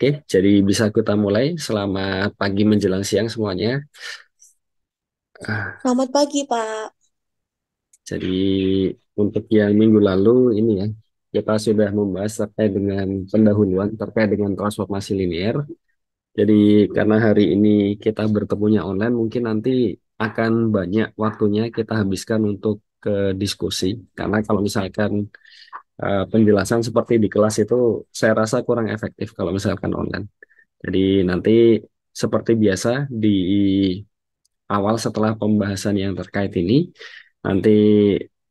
Oke, jadi bisa kita mulai. Selamat pagi menjelang siang semuanya. Ah, Selamat pagi, Pak. jadi untuk yang minggu lalu ini ya, kita sudah membahas terkait dengan pendahuluan terkait dengan transformasi linear. Jadi karena hari ini kita bertemunya online, mungkin nanti akan banyak waktunya kita habiskan untuk ke diskusi. Karena kalau misalkan penjelasan seperti di kelas itu, saya rasa kurang efektif kalau misalkan online. Jadi nanti seperti biasa di awal setelah pembahasan yang terkait ini, nanti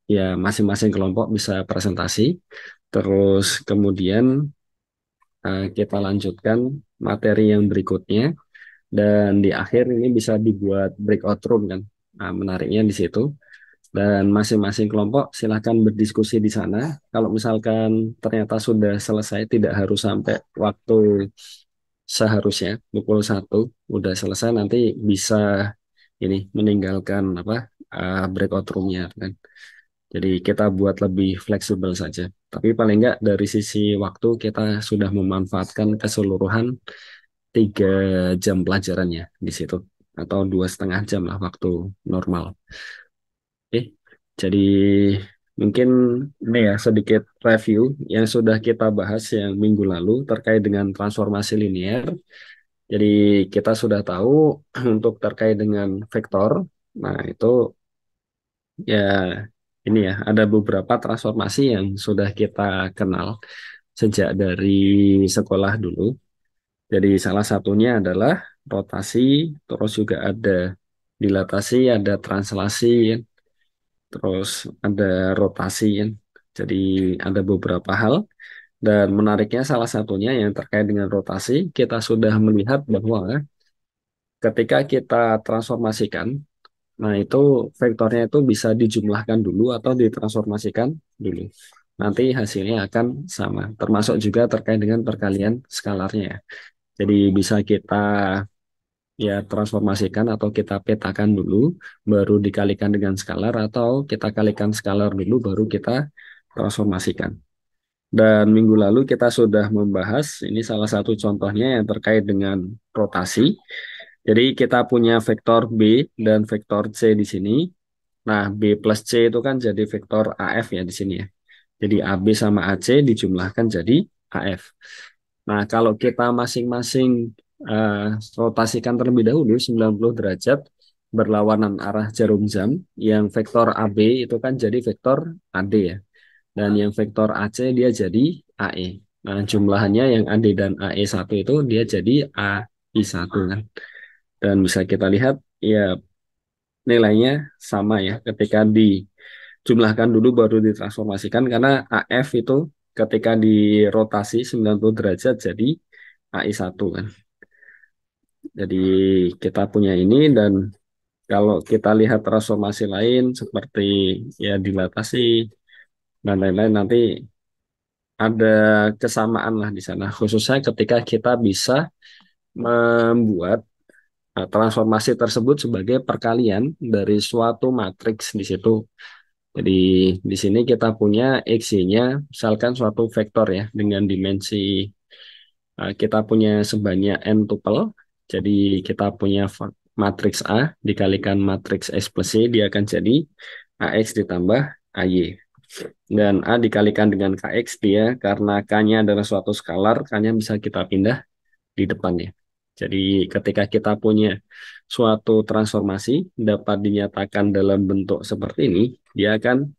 ya masing-masing kelompok bisa presentasi, terus kemudian kita lanjutkan materi yang berikutnya, dan di akhir ini bisa dibuat breakout room kan. Nah, menariknya di situ. Dan masing-masing kelompok silahkan berdiskusi di sana. Kalau misalkan ternyata sudah selesai, tidak harus sampai waktu seharusnya pukul 1 udah selesai, nanti bisa ini meninggalkan apa breakout roomnya kan. Jadi kita buat lebih fleksibel saja. Tapi paling enggak dari sisi waktu kita sudah memanfaatkan keseluruhan 3 jam pelajarannya di situ, atau 2,5 jam lah waktu normal. Oke, jadi mungkin ini ya sedikit review yang sudah kita bahas yang minggu lalu terkait dengan transformasi linear. Jadi kita sudah tahu untuk terkait dengan vektor. Nah, itu ya ini ya ada beberapa transformasi yang sudah kita kenal sejak dari sekolah dulu. Jadi salah satunya adalah rotasi, terus juga ada dilatasi, ada translasi, ya. Terus ada rotasi, ya. Jadi ada beberapa hal. Dan menariknya salah satunya yang terkait dengan rotasi, kita sudah melihat bahwa ketika kita transformasikan, nah itu vektornya itu bisa dijumlahkan dulu atau ditransformasikan dulu. Nanti hasilnya akan sama. Termasuk juga terkait dengan perkalian skalarnya, ya. Jadi bisa kita ya transformasikan atau kita petakan dulu, baru dikalikan dengan skalar, atau kita kalikan skalar dulu, baru kita transformasikan. Dan minggu lalu kita sudah membahas, ini salah satu contohnya yang terkait dengan rotasi. Jadi kita punya vektor B dan vektor C di sini. Nah, B plus C itu kan jadi vektor AF ya di sini ya. Jadi AB sama AC dijumlahkan jadi AF. Nah, kalau kita masing-masing eh, rotasikan terlebih dahulu 90 derajat berlawanan arah jarum jam, yang vektor AB itu kan jadi vektor AD ya. Dan yang vektor AC dia jadi AE. Nah, jumlahannya yang AD dan AE1 itu dia jadi AI1 kan. Dan bisa kita lihat ya nilainya sama ya ketika dijumlahkan dulu baru ditransformasikan, karena AF itu ketika dirotasi 90 derajat jadi AI1 kan. Jadi kita punya ini, dan kalau kita lihat transformasi lain seperti ya dilatasi dan lain-lain, nanti ada kesamaan lah di sana, khususnya ketika kita bisa membuat transformasi tersebut sebagai perkalian dari suatu matriks di situ. Jadi di sini kita punya X-nya, misalkan suatu vektor ya dengan dimensi kita punya sebanyak n tuple. Jadi kita punya matriks A dikalikan matriks X plus Y, dia akan jadi AX ditambah AY. Dan A dikalikan dengan KX, dia karena K-nya adalah suatu skalar, K-nya bisa kita pindah di depannya. Jadi ketika kita punya suatu transformasi dapat dinyatakan dalam bentuk seperti ini, dia akan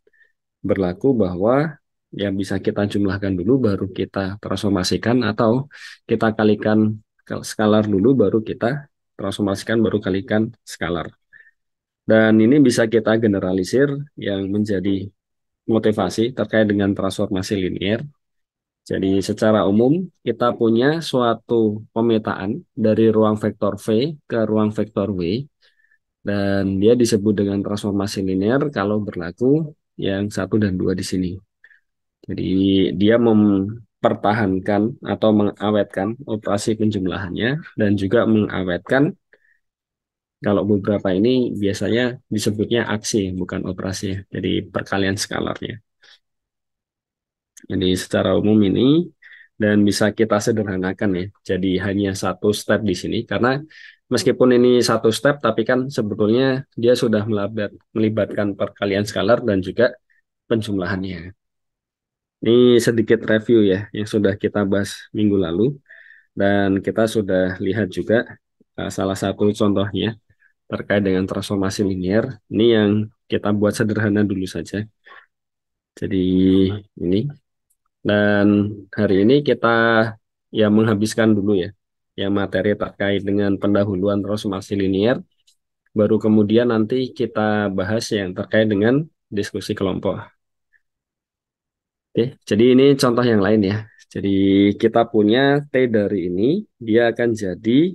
berlaku bahwa yang bisa kita jumlahkan dulu baru kita transformasikan, atau kita kalikan skalar dulu baru kita transformasikan, baru kalikan skalar. Dan ini bisa kita generalisir yang menjadi motivasi terkait dengan transformasi linear. Jadi secara umum kita punya suatu pemetaan dari ruang vektor V ke ruang vektor W, dan dia disebut dengan transformasi linear kalau berlaku yang satu dan dua di sini. Jadi dia mempertahankan atau mengawetkan operasi penjumlahannya, dan juga mengawetkan kalau beberapa ini biasanya disebutnya aksi bukan operasi, ya. Jadi perkalian skalarnya. Jadi secara umum ini. dan bisa kita sederhanakan ya. Jadi hanya satu step di sini karena meskipun ini satu step tapi kan sebetulnya dia sudah melibatkan perkalian skalar dan juga penjumlahannya. Ini sedikit review ya yang sudah kita bahas minggu lalu dan kita sudah lihat juga salah satu contohnya terkait dengan transformasi linear. Ini yang kita buat sederhana dulu saja. Jadi ini dan hari ini kita ya menghabiskan dulu ya yang materi terkait dengan pendahuluan transformasi linear. Baru kemudian nanti kita bahas yang terkait dengan diskusi kelompok. Oke, jadi ini contoh yang lain ya. Jadi kita punya T dari ini, dia akan jadi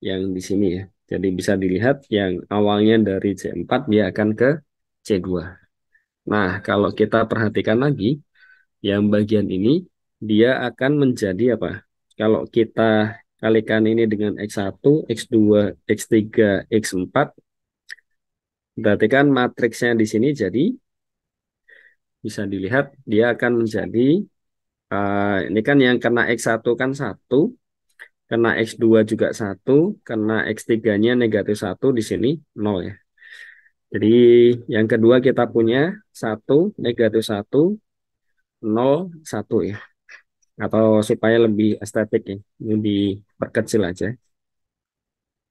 yang di sini ya. Jadi bisa dilihat yang awalnya dari C4 dia akan ke C2. Nah, kalau kita perhatikan lagi, yang bagian ini dia akan menjadi apa? Kalau kita kalikan ini dengan X1, X2, X3, X4, berarti kan matriksnya di sini jadi bisa dilihat dia akan menjadi ini kan yang kena X1 kan satu, kena X2 juga satu, kena X3-nya negatif satu di sini nol ya. Jadi yang kedua kita punya satu, negatif satu, nol, satu ya. Atau supaya lebih estetik ya, ini diperkecil aja.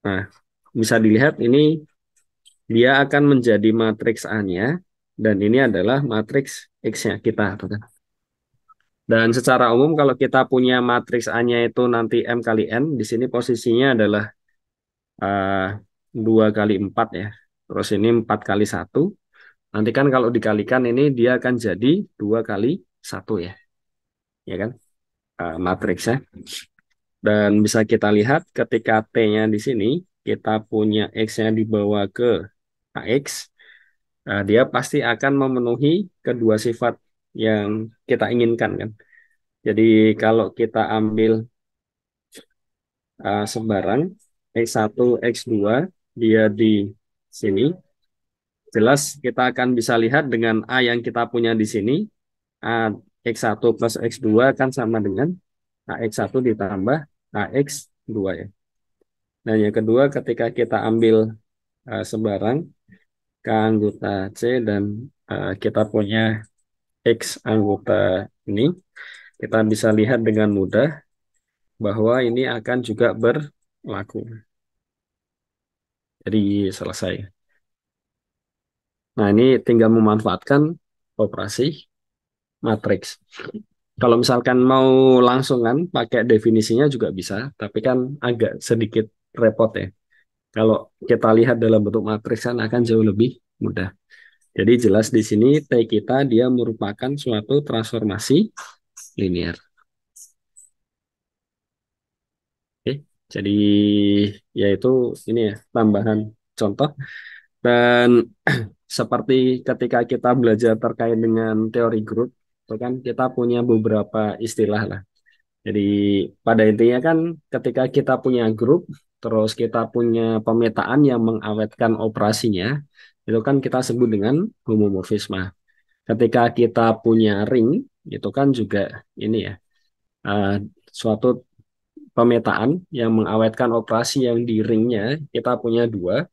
Nah, bisa dilihat ini dia akan menjadi matriks A-nya, dan ini adalah matriks X-nya kita. Dan secara umum kalau kita punya matriks A-nya itu nanti M kali N, di sini posisinya adalah eh, 2 kali 4 ya. Terus ini 4 kali satu. Nanti kan kalau dikalikan ini dia akan jadi 2 kali satu ya. Ya kan? Matriksnya. Dan bisa kita lihat ketika T-nya di sini, kita punya X-nya dibawa ke AX, dia pasti akan memenuhi kedua sifat yang kita inginkan kan. Jadi kalau kita ambil sembarang X1, X2, dia di sini, jelas kita akan bisa lihat dengan A yang kita punya di sini, A, X1 plus X2 kan sama dengan AX1 ditambah AX2 ya. Dan yang kedua ketika kita ambil sembarang K anggota C dan kita punya X anggota ini, kita bisa lihat dengan mudah bahwa ini akan juga berlaku. Jadi selesai. Nah, ini tinggal memanfaatkan operasi matriks. Kalau misalkan mau langsungan pakai definisinya juga bisa, tapi kan agak sedikit repot ya. Kalau kita lihat dalam bentuk matriks kan akan jauh lebih mudah. Jadi jelas di sini T kita dia merupakan suatu transformasi linear. Oke, jadi yaitu ini ya tambahan contoh dan seperti ketika kita belajar terkait dengan teori grup, itu kan kita punya beberapa istilah lah. Jadi pada intinya kan ketika kita punya grup, terus kita punya pemetaan yang mengawetkan operasinya, itu kan kita sebut dengan homomorfisme. Ketika kita punya ring, itu kan juga ini ya, uh, suatu pemetaan yang mengawetkan operasi yang di ringnya kita punya dua.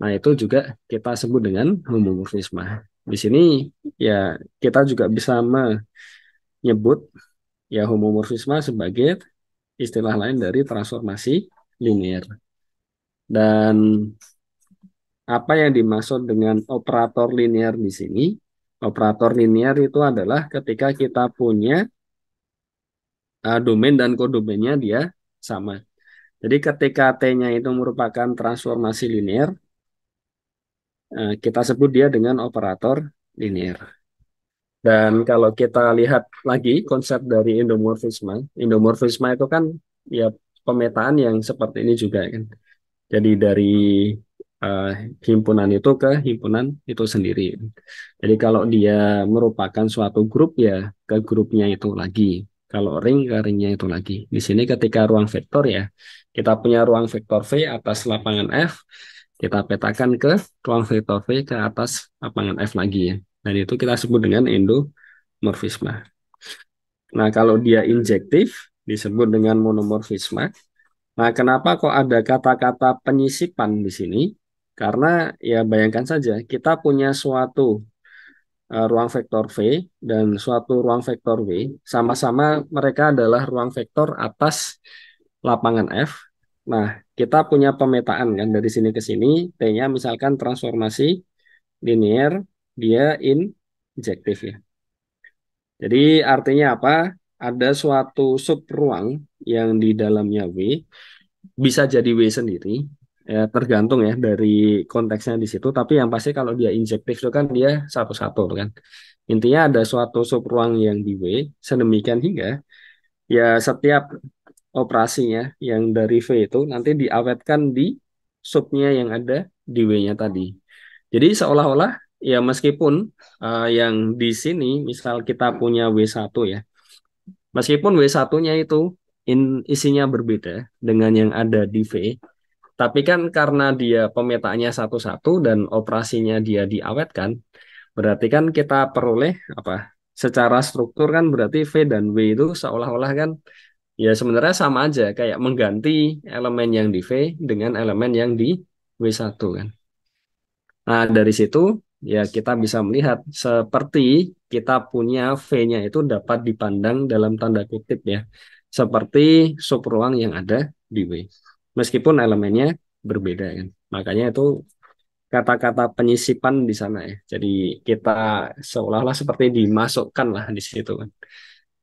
Nah, itu juga kita sebut dengan homomorfisme. Di sini ya kita juga bisa menyebut ya homomorfisme sebagai istilah lain dari transformasi linear. Dan apa yang dimaksud dengan operator linear di sini? Operator linear itu adalah ketika kita punya domain dan kodomainnya dia sama. Jadi ketika T-nya itu merupakan transformasi linear, kita sebut dia dengan operator linear. Dan kalau kita lihat lagi konsep dari endomorfisme, endomorfisme itu kan ya pemetaan yang seperti ini juga kan. Jadi dari eh, himpunan itu ke himpunan itu sendiri. Jadi kalau dia merupakan suatu grup ya ke grupnya itu lagi. Kalau ring ke ringnya itu lagi. Di sini ketika ruang vektor ya kita punya ruang vektor V atas lapangan F, kita petakan ke ruang vektor V ke atas lapangan F lagi ya. Dan itu kita sebut dengan endomorfisme. Nah, kalau dia injektif disebut dengan monomorfisme. Nah, kenapa kok ada kata-kata penyisipan di sini? Karena ya bayangkan saja kita punya suatu ruang vektor V dan suatu ruang vektor W, sama-sama mereka adalah ruang vektor atas lapangan F. Nah, kita punya pemetaan kan dari sini ke sini, T-nya misalkan transformasi linear, dia injektif ya. Jadi artinya apa? Ada suatu sub ruang yang di dalamnya W, bisa jadi W sendiri, ya tergantung ya dari konteksnya di situ. Tapi yang pasti kalau dia injektif itu kan dia satu-satu kan. Intinya ada suatu sub ruang yang di W, sedemikian hingga ya setiap operasinya yang dari V itu nanti diawetkan di subnya yang ada di W-nya tadi. Jadi seolah-olah ya meskipun yang di sini misal kita punya W1 ya, meskipun W1-nya itu isinya berbeda dengan yang ada di V, tapi kan karena dia pemetaannya satu-satu dan operasinya dia diawetkan, berarti kan kita peroleh apa? Secara struktur kan berarti V dan W itu seolah-olah kan ya sebenarnya sama aja kayak mengganti elemen yang di V dengan elemen yang di W1 kan. Nah, dari situ ya kita bisa melihat seperti kita punya V-nya itu dapat dipandang dalam tanda kutip ya. Seperti subruang yang ada di W. Meskipun elemennya berbeda kan. Makanya itu kata-kata penyisipan di sana ya. Jadi kita seolah-olah seperti dimasukkan lah di situ kan.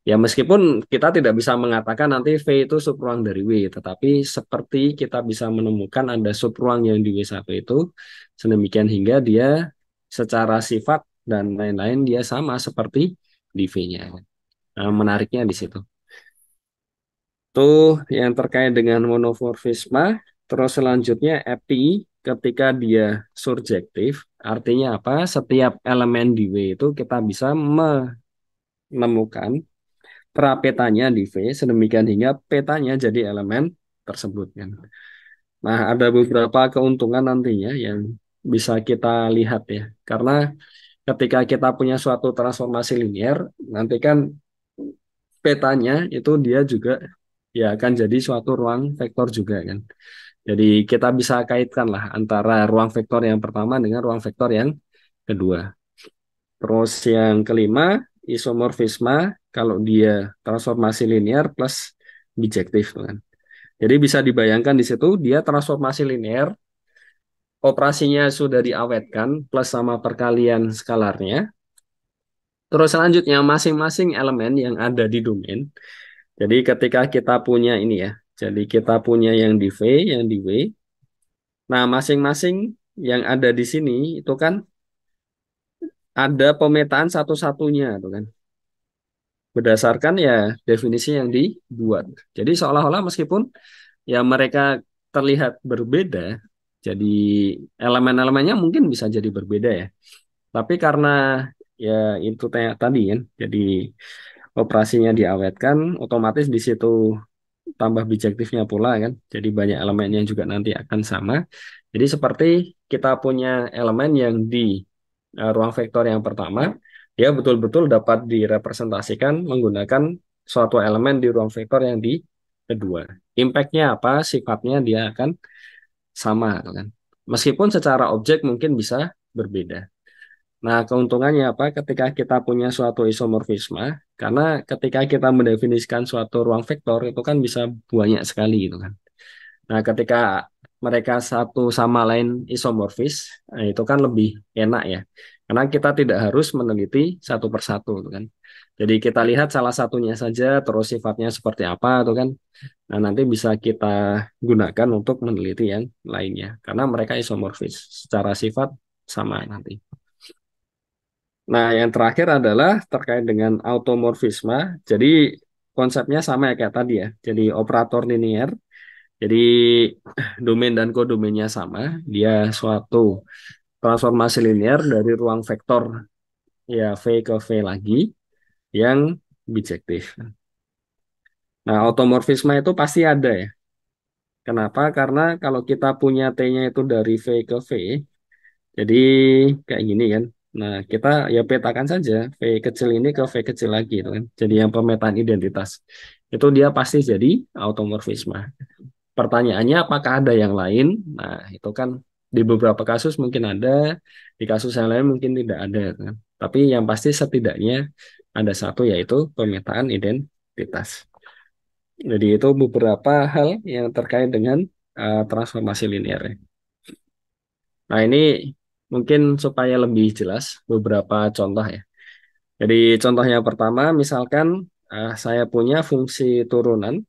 Ya meskipun kita tidak bisa mengatakan nanti V itu subruang dari W, tetapi seperti kita bisa menemukan ada subruang yang di W1 itu, sedemikian hingga dia secara sifat dan lain-lain dia sama seperti di V-nya. Nah, menariknya di situ. Tuh yang terkait dengan monomorfisme, terus selanjutnya epi ketika dia surjektif, artinya apa? Setiap elemen di W itu kita bisa menemukan prapetanya di V sedemikian hingga petanya jadi elemen tersebut kan. Nah, ada beberapa keuntungan nantinya yang bisa kita lihat ya. Karena ketika kita punya suatu transformasi linear, nanti kan petanya itu dia juga ya akan jadi suatu ruang vektor juga kan. Jadi kita bisa kaitkan lah antara ruang vektor yang pertama dengan ruang vektor yang kedua. Terus yang kelima, isomorfisme kalau dia transformasi linear plus bijektif kan. Jadi bisa dibayangkan di situ dia transformasi linear, operasinya sudah diawetkan plus sama perkalian skalarnya. Terus selanjutnya masing-masing elemen yang ada di domain. Jadi ketika kita punya ini ya, jadi kita punya yang di V, yang di W. Nah, masing-masing yang ada di sini itu kan ada pemetaan satu-satunya tuh kan. Berdasarkan ya definisi yang dibuat. Jadi seolah-olah meskipun ya mereka terlihat berbeda, jadi elemen-elemennya mungkin bisa jadi berbeda ya. Tapi karena ya itu tadi kan, jadi operasinya diawetkan, otomatis di situ tambah bijektifnya pula kan. Jadi banyak elemennya juga nanti akan sama. Jadi seperti kita punya elemen yang di ruang vektor yang pertama, dia betul-betul dapat direpresentasikan menggunakan suatu elemen di ruang vektor yang di kedua. Impact-nya apa? Sifatnya dia akan sama kan. Meskipun secara objek mungkin bisa berbeda. Nah, keuntungannya apa? Ketika kita punya suatu isomorfisme, karena ketika kita mendefinisikan suatu ruang vektor itu kan bisa banyak sekali gitu kan. Nah, ketika mereka satu sama lain isomorfis, nah itu kan lebih enak ya. Karena kita tidak harus meneliti satu persatu gitu kan. Jadi kita lihat salah satunya saja, terus sifatnya seperti apa tuh kan. Nah, nanti bisa kita gunakan untuk meneliti yang lainnya. Karena mereka isomorfis, secara sifat sama nanti. Nah, yang terakhir adalah terkait dengan automorfisme. Jadi konsepnya sama ya kayak tadi ya. Jadi operator linear. Jadi domain dan kodomainnya sama. Dia suatu transformasi linear dari ruang vektor ya V ke V lagi yang bijektif. Nah, automorfisme itu pasti ada ya. Kenapa? Karena kalau kita punya T-nya itu dari V ke V, jadi kayak gini kan. Nah, kita ya petakan saja V kecil ini ke V kecil lagi gitu kan. Jadi yang pemetaan identitas itu dia pasti jadi automorfisme. Pertanyaannya apakah ada yang lain? Nah, itu kan di beberapa kasus mungkin ada, di kasus yang lain mungkin tidak ada kan. Tapi yang pasti setidaknya ada satu yaitu pemetaan identitas. Jadi itu beberapa hal yang terkait dengan transformasi linear, ya. Nah, ini mungkin supaya lebih jelas beberapa contoh ya. Jadi contoh yang pertama, misalkan saya punya fungsi turunan.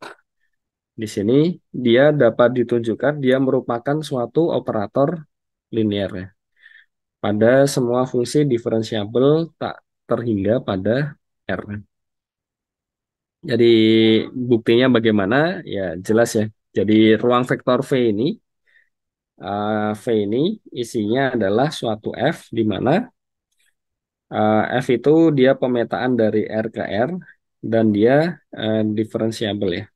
Di sini dia dapat ditunjukkan dia merupakan suatu operator linear ya, pada semua fungsi diferensiabel tak terhingga pada R. Jadi buktinya bagaimana? Ya jelas ya. Jadi ruang vektor V ini isinya adalah suatu F di mana F itu dia pemetaan dari R ke R dan dia diferensiabel ya.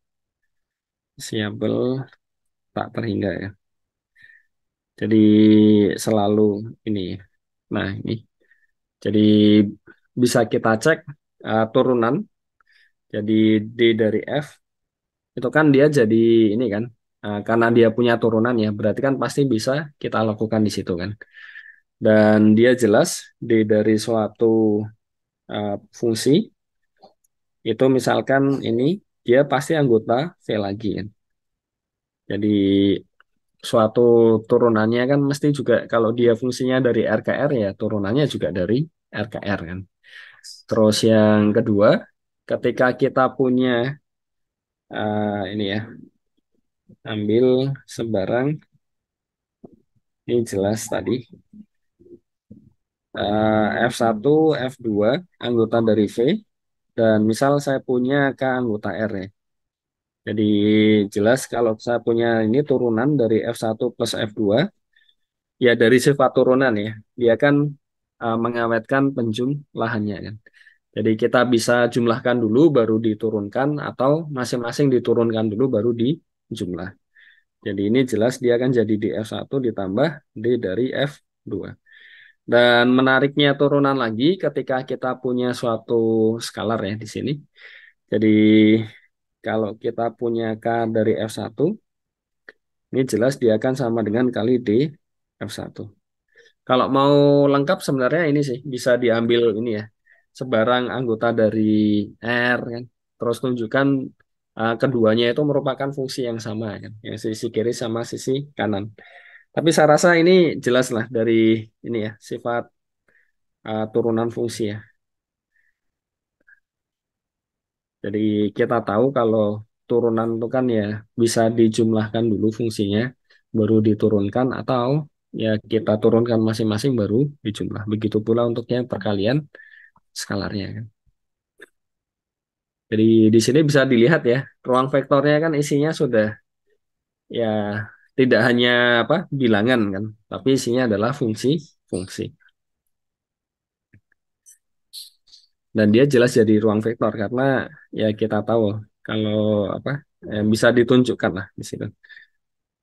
Diferensiabel tak terhingga ya. Jadi selalu ini. Nah, ini. Jadi bisa kita cek turunan. Jadi D dari F itu kan dia jadi ini kan. Karena dia punya turunan ya, berarti kan pasti bisa kita lakukan di situ kan. Dan dia jelas D dari suatu fungsi itu misalkan ini dia pasti anggota V lagi kan. Jadi suatu turunannya kan mesti juga kalau dia fungsinya dari R ke R ya turunannya juga dari R ke R kan. Terus yang kedua, ketika kita punya ini ya, ambil sembarang, ini jelas tadi, F1, F2, anggota dari V, dan misal saya punya K anggota R ya. Jadi jelas kalau saya punya ini turunan dari F1 plus F2, ya dari sifat turunan ya, dia kan mengawetkan penjumlahannya kan. Jadi kita bisa jumlahkan dulu baru diturunkan atau masing-masing diturunkan dulu baru dijumlah. Jadi ini jelas dia akan jadi di F1 ditambah D dari F2. Dan menariknya turunan lagi ketika kita punya suatu skalar ya di sini. Jadi kalau kita punya K dari F1, ini jelas dia akan sama dengan kali D F1. Kalau mau lengkap sebenarnya ini sih bisa diambil ini ya. Sebarang anggota dari R kan. Terus tunjukkan keduanya itu merupakan fungsi yang sama kan. Yang sisi kiri sama sisi kanan. Tapi saya rasa ini jelas lah dari ini ya sifat turunan fungsi ya. Jadi kita tahu kalau turunan itu kan ya bisa dijumlahkan dulu fungsinya baru diturunkan atau ya kita turunkan masing-masing baru dijumlah. Begitu pula untuk yang perkalian skalarnya kan. Jadi di sini bisa dilihat ya, ruang vektornya kan isinya sudah ya tidak hanya apa bilangan kan, tapi isinya adalah fungsi-fungsi. Dan dia jelas jadi ruang vektor karena ya kita tahu kalau apa bisa ditunjukkan lah di situ.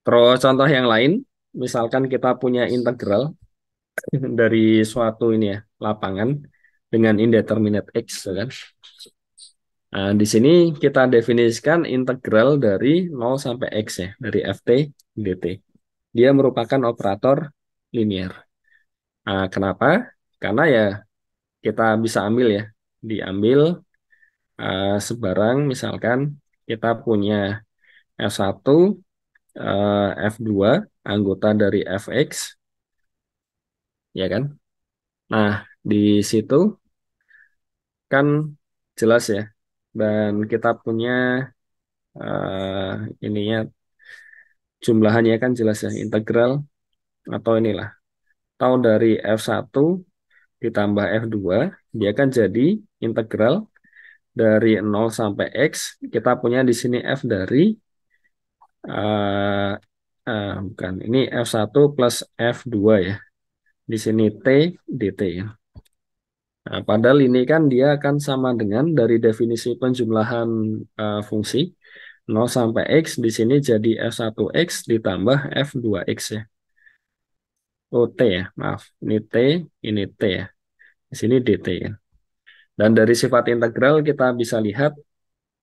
Terus contoh yang lain, misalkan kita punya integral dari suatu ini ya lapangan dengan indeterminate x, ya kan? Nah, di sini kita definisikan integral dari 0 sampai x ya, dari ft dt. Dia merupakan operator linear. Nah, kenapa? Karena ya kita bisa ambil ya, diambil sebarang misalkan kita punya F1, F2, anggota dari Fx, ya kan? Nah, di situ kan jelas ya, dan kita punya ininya jumlahannya kan jelas ya, integral atau inilah. Tahu dari F1 ditambah F2, dia kan jadi integral dari 0 sampai X, kita punya di sini F dari, eh bukan, ini F1 plus F2 ya. Di sini T dt ya. Nah, padahal ini kan dia akan sama dengan dari definisi penjumlahan fungsi 0 sampai X, di sini jadi F1X ditambah F2X ya. Oh, T ya, maaf. Ini T, ini T ya. Di sini dt ya. Dan dari sifat integral kita bisa lihat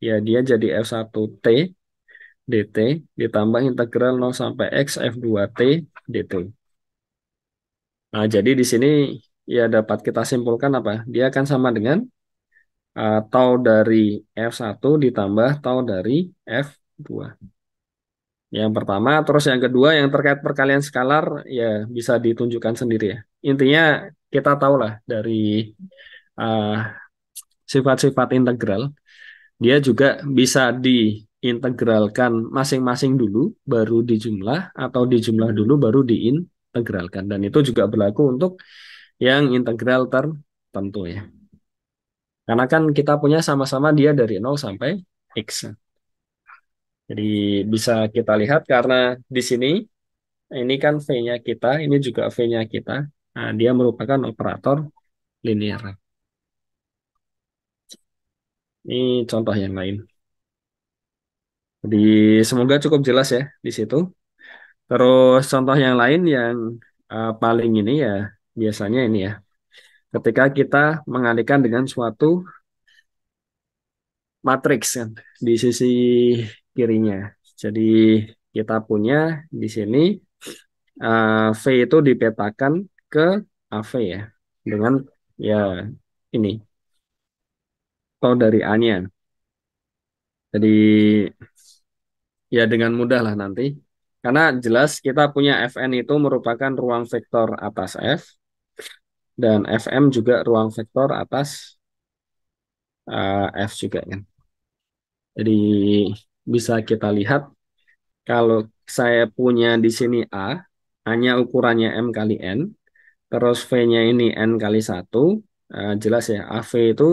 ya dia jadi F1T dt ditambah integral 0 sampai x F2T dt. Nah, jadi di sini ya dapat kita simpulkan apa? Dia akan sama dengan tau dari F1 ditambah tau dari F2. Yang pertama, terus yang kedua yang terkait perkalian skalar ya bisa ditunjukkan sendiri ya. Intinya kita tahulah dari uh, sifat-sifat integral, dia juga bisa diintegralkan masing-masing dulu, baru dijumlah, atau dijumlah dulu, baru diintegralkan. Dan itu juga berlaku untuk yang integral tertentu ya. Karena kan kita punya sama-sama dia dari 0 sampai X. Jadi bisa kita lihat karena di sini ini kan V-nya kita, ini juga V-nya kita. Nah, dia merupakan operator linear. Ini contoh yang lain. Jadi semoga cukup jelas ya di situ. Terus contoh yang lain yang paling ini ya biasanya ini ya. Ketika kita mengalihkan dengan suatu matriks kan di sisi kirinya. Jadi kita punya di sini V itu dipetakan ke AV ya dengan ya ini atau dari A-nya. Jadi ya dengan mudah lah nanti. Karena jelas kita punya Fn itu merupakan ruang vektor atas F dan Fm juga ruang vektor atas F juga kan. Jadi bisa kita lihat kalau saya punya di sini A-nya ukurannya M kali N, terus V-nya ini N kali 1, jelas ya AV itu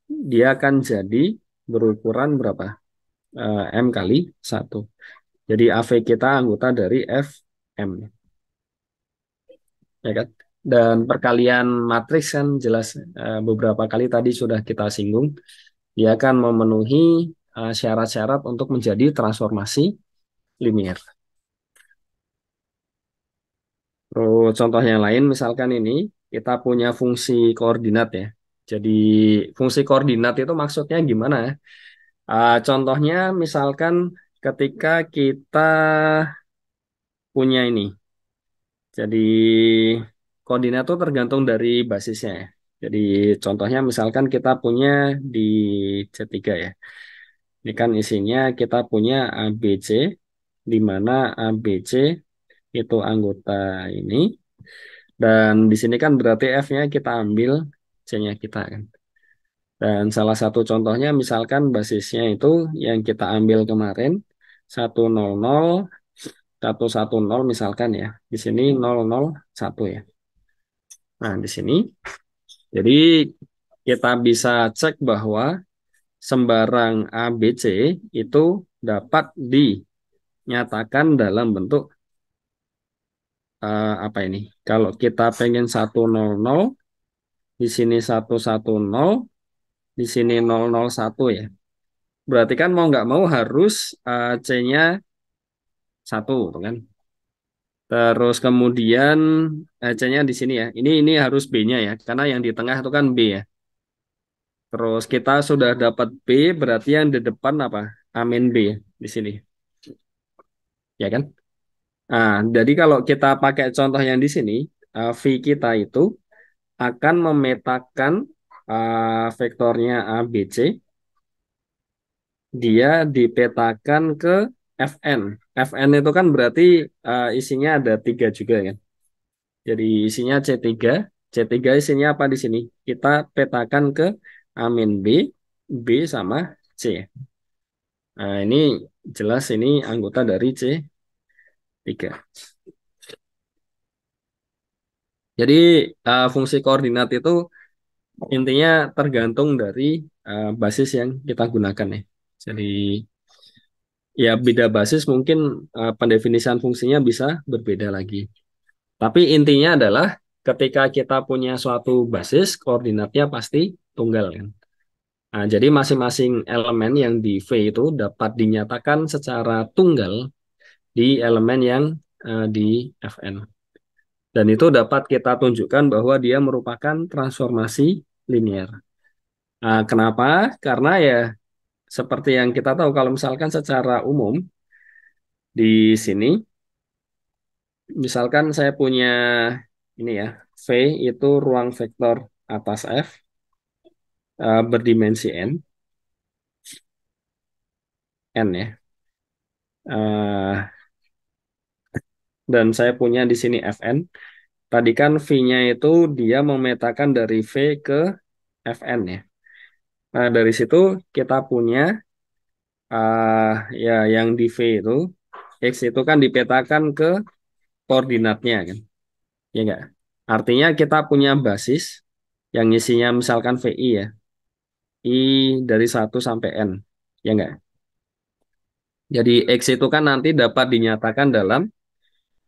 dia akan jadi berukuran berapa? M kali 1. Jadi AV kita anggota dari Fm, ya kan? Dan perkalian matriks kan jelas beberapa kali tadi sudah kita singgung, dia akan memenuhi syarat-syarat untuk menjadi transformasi linear. Terus contoh yang lain misalkan ini kita punya fungsi koordinat ya. Jadi fungsi koordinat itu maksudnya gimana ya? Contohnya misalkan ketika kita punya ini. Jadi koordinat itu tergantung dari basisnya ya. Jadi contohnya misalkan kita punya di C3 ya. Ini kan isinya kita punya ABC, di mana ABC itu anggota ini. Dan di sini kan berarti F-nya kita ambil, C-nya kita kan. Dan salah satu contohnya misalkan basisnya itu yang kita ambil kemarin, 100, 110 misalkan ya. Di sini 001 ya. Nah, di sini jadi kita bisa cek bahwa sembarang ABC itu dapat dinyatakan dalam bentuk apa ini? Kalau kita pengen 100, di sini 110, di sini 001 ya. Berarti kan mau nggak mau harus C-nya 1 kan. Terus kemudian C-nya di sini ya. Ini harus B-nya ya, karena yang di tengah itu kan B ya. Terus kita sudah dapat B, berarti yang di depan apa? Amin B di sini, ya kan? Nah, jadi kalau kita pakai contoh yang di sini, V kita itu akan memetakan vektornya A, B, C, dia dipetakan ke Fn. Fn itu kan berarti isinya ada 3 juga kan? Jadi isinya C3, C3 isinya apa di sini? Kita petakan ke amin B, B sama C. Nah, ini jelas ini anggota dari C3. Jadi fungsi koordinat itu intinya tergantung dari basis yang kita gunakan ya. Jadi ya beda basis mungkin pendefinisian fungsinya bisa berbeda lagi. Tapi intinya adalah ketika kita punya suatu basis, koordinatnya pasti tunggal kan. Nah, jadi masing-masing elemen yang di V itu dapat dinyatakan secara tunggal di elemen yang di Fn. Dan itu dapat kita tunjukkan bahwa dia merupakan transformasi linear. Nah, kenapa? Karena ya seperti yang kita tahu kalau misalkan secara umum di sini, misalkan saya punya ini ya, V itu ruang vektor atas F berdimensi n ya. Eh, dan saya punya di sini Fn. Tadi kan V-nya itu dia memetakan dari V ke Fn ya. Nah, dari situ kita punya ya yang di V itu X itu kan dipetakan ke koordinatnya kan. Ya enggak? Artinya kita punya basis yang isinya misalkan VI ya. I dari 1 sampai N. Ya enggak? Jadi X itu kan nanti dapat dinyatakan dalam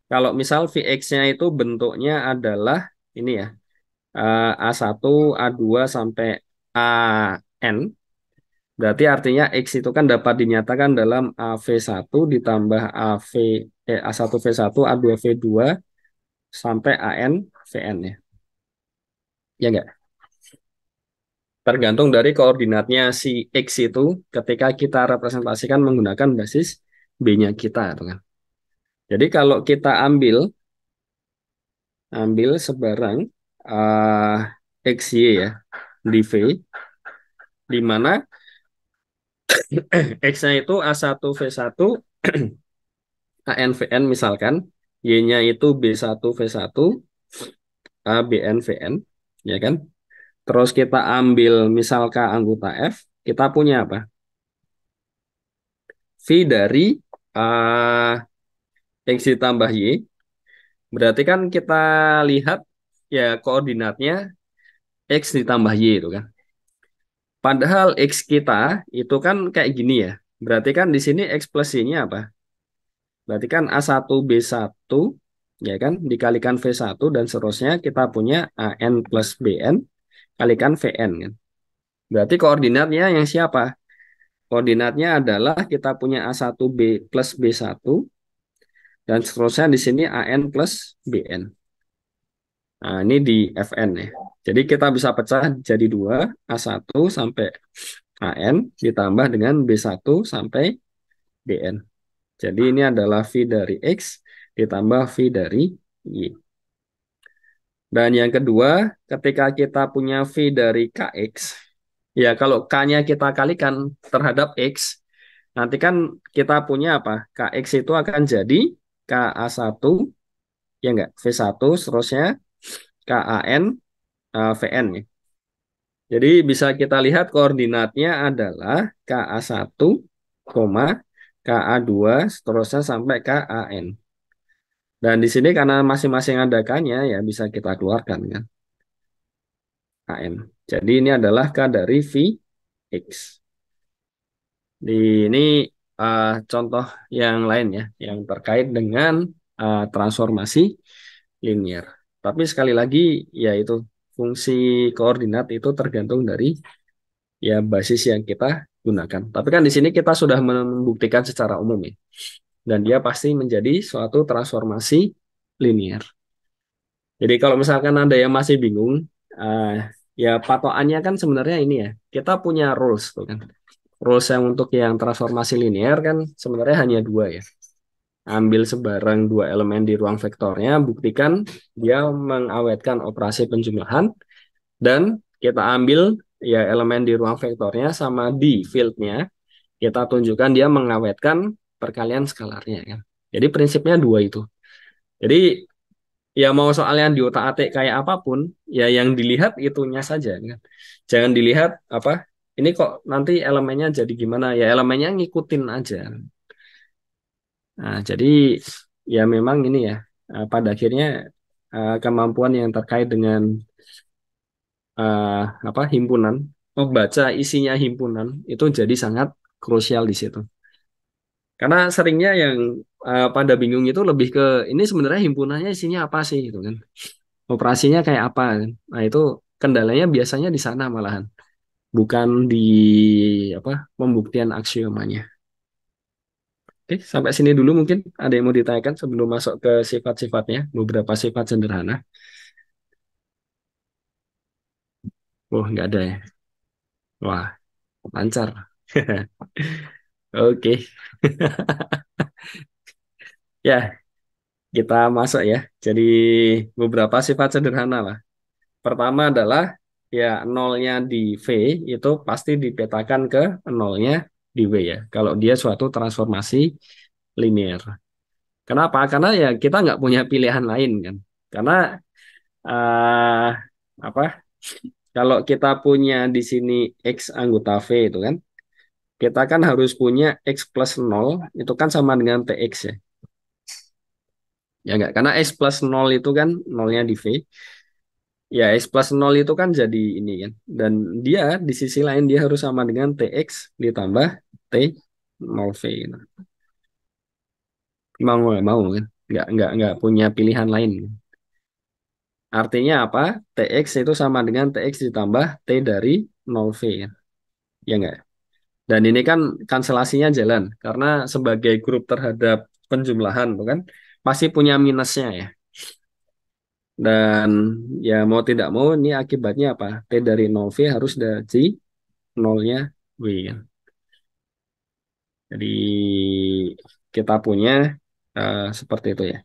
kalau misal Vx-nya itu bentuknya adalah ini ya. A1, A2 sampai AN. Berarti artinya X itu kan dapat dinyatakan dalam AV1 ditambah A1V1, A2V2 sampai AN VN ya. Ya enggak? Tergantung dari koordinatnya si X itu ketika kita representasikan menggunakan basis B-nya kita itu kan. Jadi kalau kita ambil ambil sebarang uh, XY ya di V di mana X-nya itu A1V1 ANVN misalkan, Y-nya itu B1V1 ABNVN, ya kan? Terus kita ambil misal K anggota F, kita punya apa? V dari uh, X ditambah Y, berarti kan kita lihat ya koordinatnya X ditambah Y itu kan. Padahal X kita itu kan kayak gini ya. Berarti kan di sini X plus Y-nya apa? Berarti kan A1B1 ya kan dikalikan V1 dan seterusnya kita punya AN plus BN kalikan VN kan. Berarti koordinatnya yang siapa? Koordinatnya adalah kita punya A1B plus B1 dan seterusnya di sini AN plus BN. Nah, ini di Fn ya. Jadi kita bisa pecah jadi dua, A1 sampai AN ditambah dengan B1 sampai BN. Jadi ini adalah V dari X ditambah V dari Y. Dan yang kedua, ketika kita punya V dari Kx, ya kalau K-nya kita kalikan terhadap X, nanti kan kita punya apa? Kx itu akan jadi Ka1, ya enggak? V1, seterusnya KAN, VN ya. Jadi bisa kita lihat koordinatnya adalah KA1, KA2, seterusnya sampai KAN. Dan di sini karena masing-masing ada K-nya, ya bisa kita keluarkan kan, KN. Jadi ini adalah K dari Vx. Di ini contoh yang lain ya, yang terkait dengan transformasi linear. Tapi sekali lagi, ya itu fungsi koordinat itu tergantung dari ya basis yang kita gunakan. Tapi kan di sini kita sudah membuktikan secara umum ya, dan dia pasti menjadi suatu transformasi linear. Jadi kalau misalkan ada yang masih bingung, eh, ya patokannya kan sebenarnya ini ya, kita punya rules tuh kan. Rules yang untuk yang transformasi linear kan sebenarnya hanya dua ya. Ambil sebarang dua elemen di ruang vektornya, buktikan dia mengawetkan operasi penjumlahan, dan kita ambil ya elemen di ruang vektornya sama di fieldnya, kita tunjukkan dia mengawetkan perkalian skalarnya kan. Jadi prinsipnya dua itu. Jadi ya mau soal yang diotak-atik kayak apapun, ya yang dilihat itunya saja kan. Jangan dilihat apa ini kok nanti elemennya jadi gimana, ya elemennya ngikutin aja. Nah, jadi ya memang ini ya pada akhirnya kemampuan yang terkait dengan apa himpunan, membaca isinya himpunan itu jadi sangat krusial di situ. Karena seringnya yang pada bingung itu lebih ke ini sebenarnya himpunannya isinya apa sih gitu kan. Operasinya kayak apa kan. Nah, itu kendalanya biasanya di sana malahan, bukan di apa pembuktian aksiomanya. Sampai sini dulu mungkin ada yang mau ditanyakan sebelum masuk ke sifat-sifatnya, beberapa sifat sederhana. Oh, nggak ada ya. Wah, lancar. Oke. Ya, kita masuk ya. Jadi beberapa sifat sederhana lah. Pertama adalah ya nolnya di V itu pasti dipetakan ke nolnya di W ya. Kalau dia suatu transformasi linear. Kenapa? Karena ya kita nggak punya pilihan lain kan. Karena eh apa? Kalau kita punya di sini X anggota V itu kan, kita kan harus punya X plus nol itu kan sama dengan TX ya. Ya enggak? Karena X plus nol itu kan nolnya di V. Ya, X plus nol itu kan jadi ini kan. Dan dia di sisi lain dia harus sama dengan TX ditambah T 0V gitu. Mau nggak mau kan? Nggak punya pilihan lain. Artinya apa? TX itu sama dengan TX ditambah T dari 0V kan. Ya enggak? Dan ini kan kanselasinya jalan karena sebagai grup terhadap penjumlahan tuh kan pasti punya minusnya ya. Dan ya mau tidak mau ini akibatnya apa? T dari 0V harus dari nolnya W kan. Jadi kita punya seperti itu ya.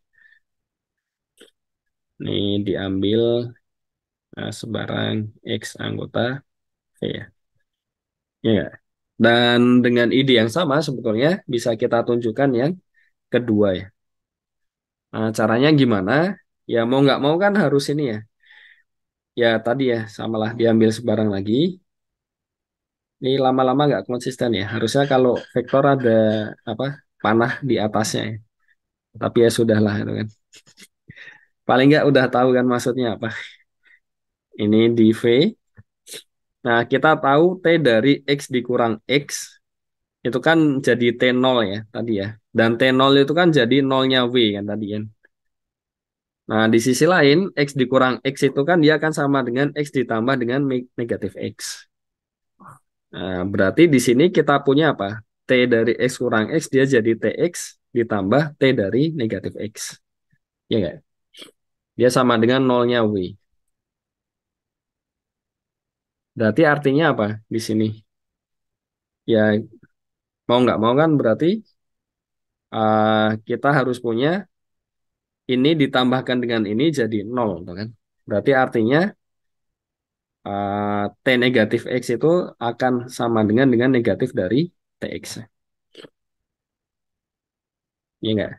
Ini diambil sebarang X anggota V ya. Ya nggak? Dan dengan ide yang sama sebetulnya bisa kita tunjukkan yang kedua ya. Caranya gimana? Ya mau nggak mau kan harus ini ya. Ya tadi ya samalah diambil sebarang lagi. Ini lama-lama nggak konsisten ya. Harusnya kalau vektor ada apa panah di atasnya ya. Tapi ya sudahlah itu kan. Paling nggak udah tahu kan maksudnya apa. Ini di V. Nah kita tahu T dari X dikurang X itu kan jadi T0 ya tadi ya. Dan T0 itu kan jadi nolnya W kan tadi kan. Nah, di sisi lain, X dikurang X itu kan dia akan sama dengan X ditambah dengan negatif X. Nah, berarti di sini kita punya apa? T dari X kurang X, dia jadi TX ditambah T dari negatif X. Ya nggak? Dia sama dengan nolnya W. Berarti artinya apa di sini? Ya, mau nggak mau kan berarti kita harus punya ini ditambahkan dengan ini jadi nol, tuh kan? Berarti artinya T negatif X itu akan sama dengan negatif dari TX. Iya nggak?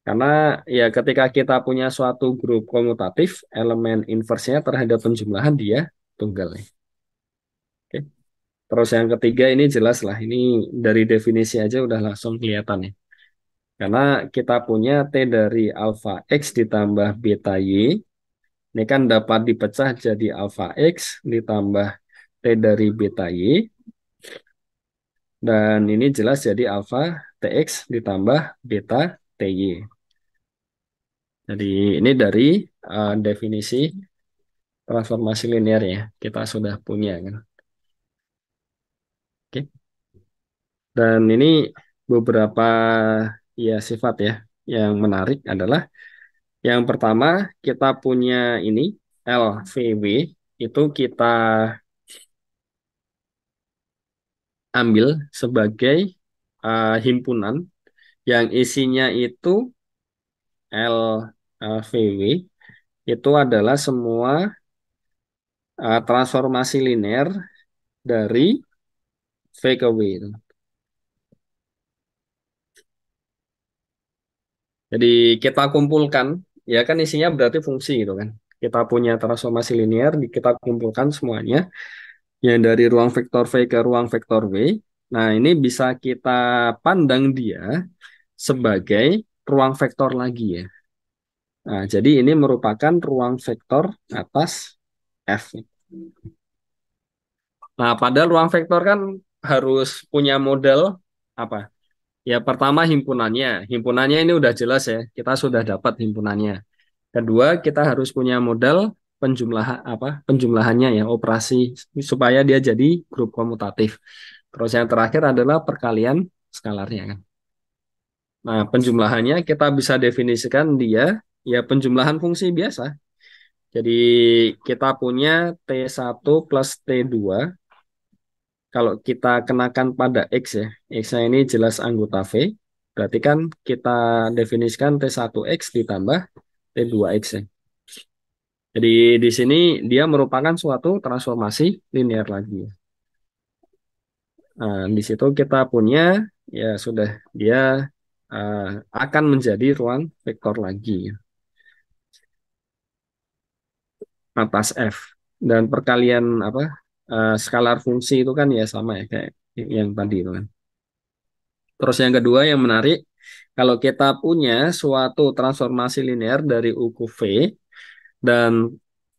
Karena ya ketika kita punya suatu grup komutatif, elemen inversnya terhadap penjumlahan dia tunggal. Ya. Oke. Terus yang ketiga ini jelas lah, ini dari definisi aja udah langsung kelihatan ya. Karena kita punya T dari alfa X ditambah beta Y, ini kan dapat dipecah jadi alfa X ditambah T dari beta Y, dan ini jelas jadi alfa TX ditambah beta TY. Jadi ini dari definisi transformasi linear ya kita sudah punya kan. Oke. Dan ini beberapa ya sifat ya yang menarik adalah yang pertama kita punya ini LVW itu kita ambil sebagai himpunan yang isinya itu LVW itu adalah semua transformasi linear dari V ke W itu. Jadi kita kumpulkan, ya kan isinya berarti fungsi gitu kan. Kita punya transformasi linear, kita kumpulkan semuanya yang dari ruang vektor V ke ruang vektor W. Nah, ini bisa kita pandang dia sebagai ruang vektor lagi ya. Nah, jadi ini merupakan ruang vektor atas F. Nah, pada ruang vektor kan harus punya model apa? Ya, pertama himpunannya. Himpunannya ini udah jelas ya. Kita sudah dapat himpunannya. Kedua, kita harus punya modal penjumlahan apa? Penjumlahannya ya, operasi supaya dia jadi grup komutatif. Terus yang terakhir adalah perkalian skalarnya kan. Nah, penjumlahannya kita bisa definisikan dia ya penjumlahan fungsi biasa. Jadi kita punya T1 plus T2. Kalau kita kenakan pada X ya, X-nya ini jelas anggota V. Berarti kan kita definisikan T1X ditambah T2X ya. Jadi di sini dia merupakan suatu transformasi linear lagi. Nah, di situ kita punya ya sudah dia eh, akan menjadi ruang vektor lagi atas F. Dan perkalian apa skalar fungsi itu kan ya sama ya kayak yang tadi itu kan. Terus yang kedua yang menarik, kalau kita punya suatu transformasi linear dari U ke V dan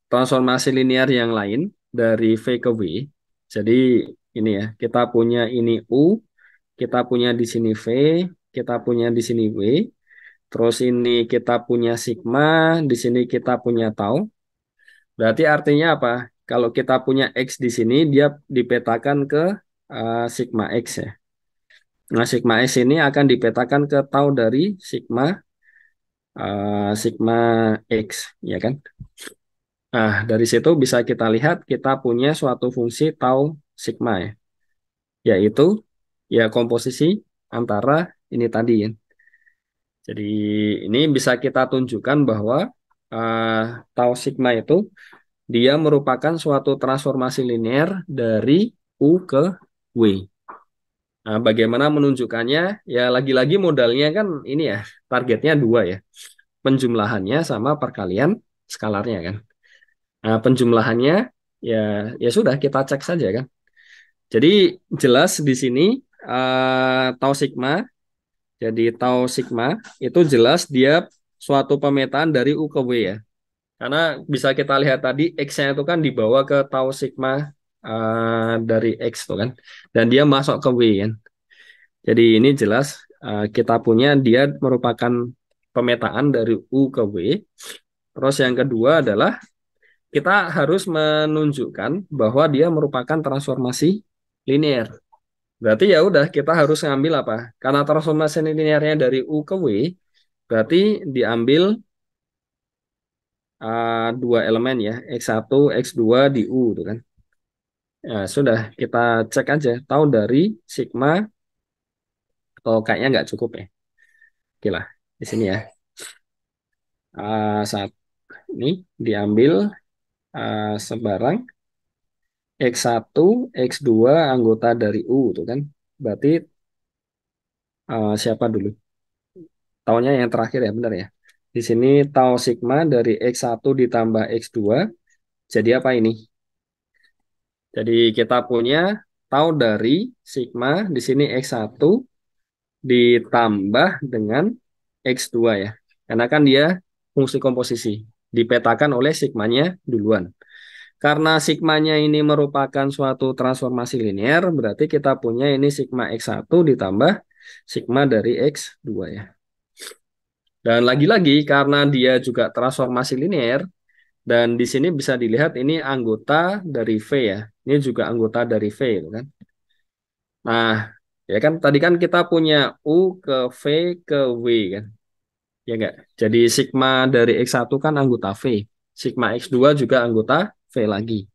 transformasi linear yang lain dari V ke W. Jadi ini ya, kita punya ini U, kita punya di sini V, kita punya di sini W, terus ini kita punya sigma, di sini kita punya tau. Berarti artinya apa? Kalau kita punya X di sini, dia dipetakan ke sigma X ya. Nah, sigma X ini akan dipetakan ke tau dari sigma X, ya kan? Nah, dari situ bisa kita lihat kita punya suatu fungsi tau sigma ya, yaitu ya komposisi antara ini tadi ya. Jadi ini bisa kita tunjukkan bahwa uh, tau sigma itu dia merupakan suatu transformasi linear dari U ke W. Nah, bagaimana menunjukkannya? Ya lagi-lagi modalnya kan ini ya, targetnya dua ya, penjumlahannya sama perkalian skalarnya kan. Nah, penjumlahannya ya ya sudah kita cek saja kan. Jadi jelas di sini tau sigma. Jadi tau sigma itu jelas dia suatu pemetaan dari U ke W ya. Karena bisa kita lihat tadi X-nya itu kan dibawa ke tau sigma dari X tuh kan. Dan dia masuk ke W kan. Jadi ini jelas kita punya dia merupakan pemetaan dari U ke W. Terus yang kedua adalah kita harus menunjukkan bahwa dia merupakan transformasi linear. Berarti ya udah kita harus ngambil apa? Karena transformasi linearnya dari U ke W, berarti diambil dua elemen ya, X1, X2 di U itu kan. Ya, sudah kita cek aja tahu dari sigma atau kayaknya nggak cukup ya. Oke lah, di sini ya. Saat ini diambil sebarang X1, X2 anggota dari U itu kan. Berarti siapa dulu? Taunya yang terakhir ya, benar ya. Di sini tau sigma dari X1 ditambah X2 jadi apa ini? Jadi kita punya tau dari sigma di sini X1 ditambah dengan X2 ya. Karena kan dia fungsi komposisi dipetakan oleh sigmanya duluan. Karena sigmanya ini merupakan suatu transformasi linear, berarti kita punya ini sigma X1 ditambah sigma dari X2 ya. Dan lagi-lagi karena dia juga transformasi linear, dan di sini bisa dilihat ini anggota dari V ya. Ini juga anggota dari V itu kan. Nah, ya kan tadi kan kita punya U ke V ke W kan. Ya enggak? Jadi sigma dari X1 kan anggota V. Sigma X2 juga anggota V lagi.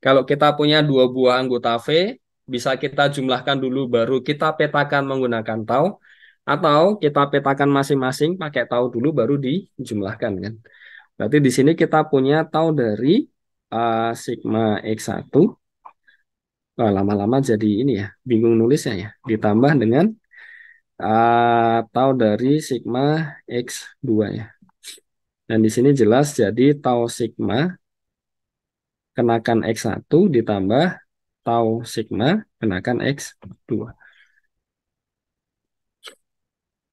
Kalau kita punya dua buah anggota V, bisa kita jumlahkan dulu baru kita petakan menggunakan tau. Atau kita petakan masing-masing pakai tau dulu baru dijumlahkan kan. Berarti di sini kita punya tau dari sigma X1. Wah, lama-lama jadi ini ya, bingung nulisnya ya. Ditambah dengan tau dari sigma X2 ya. Dan di sini jelas jadi tau sigma kenakan X1 ditambah tau sigma kenakan X2.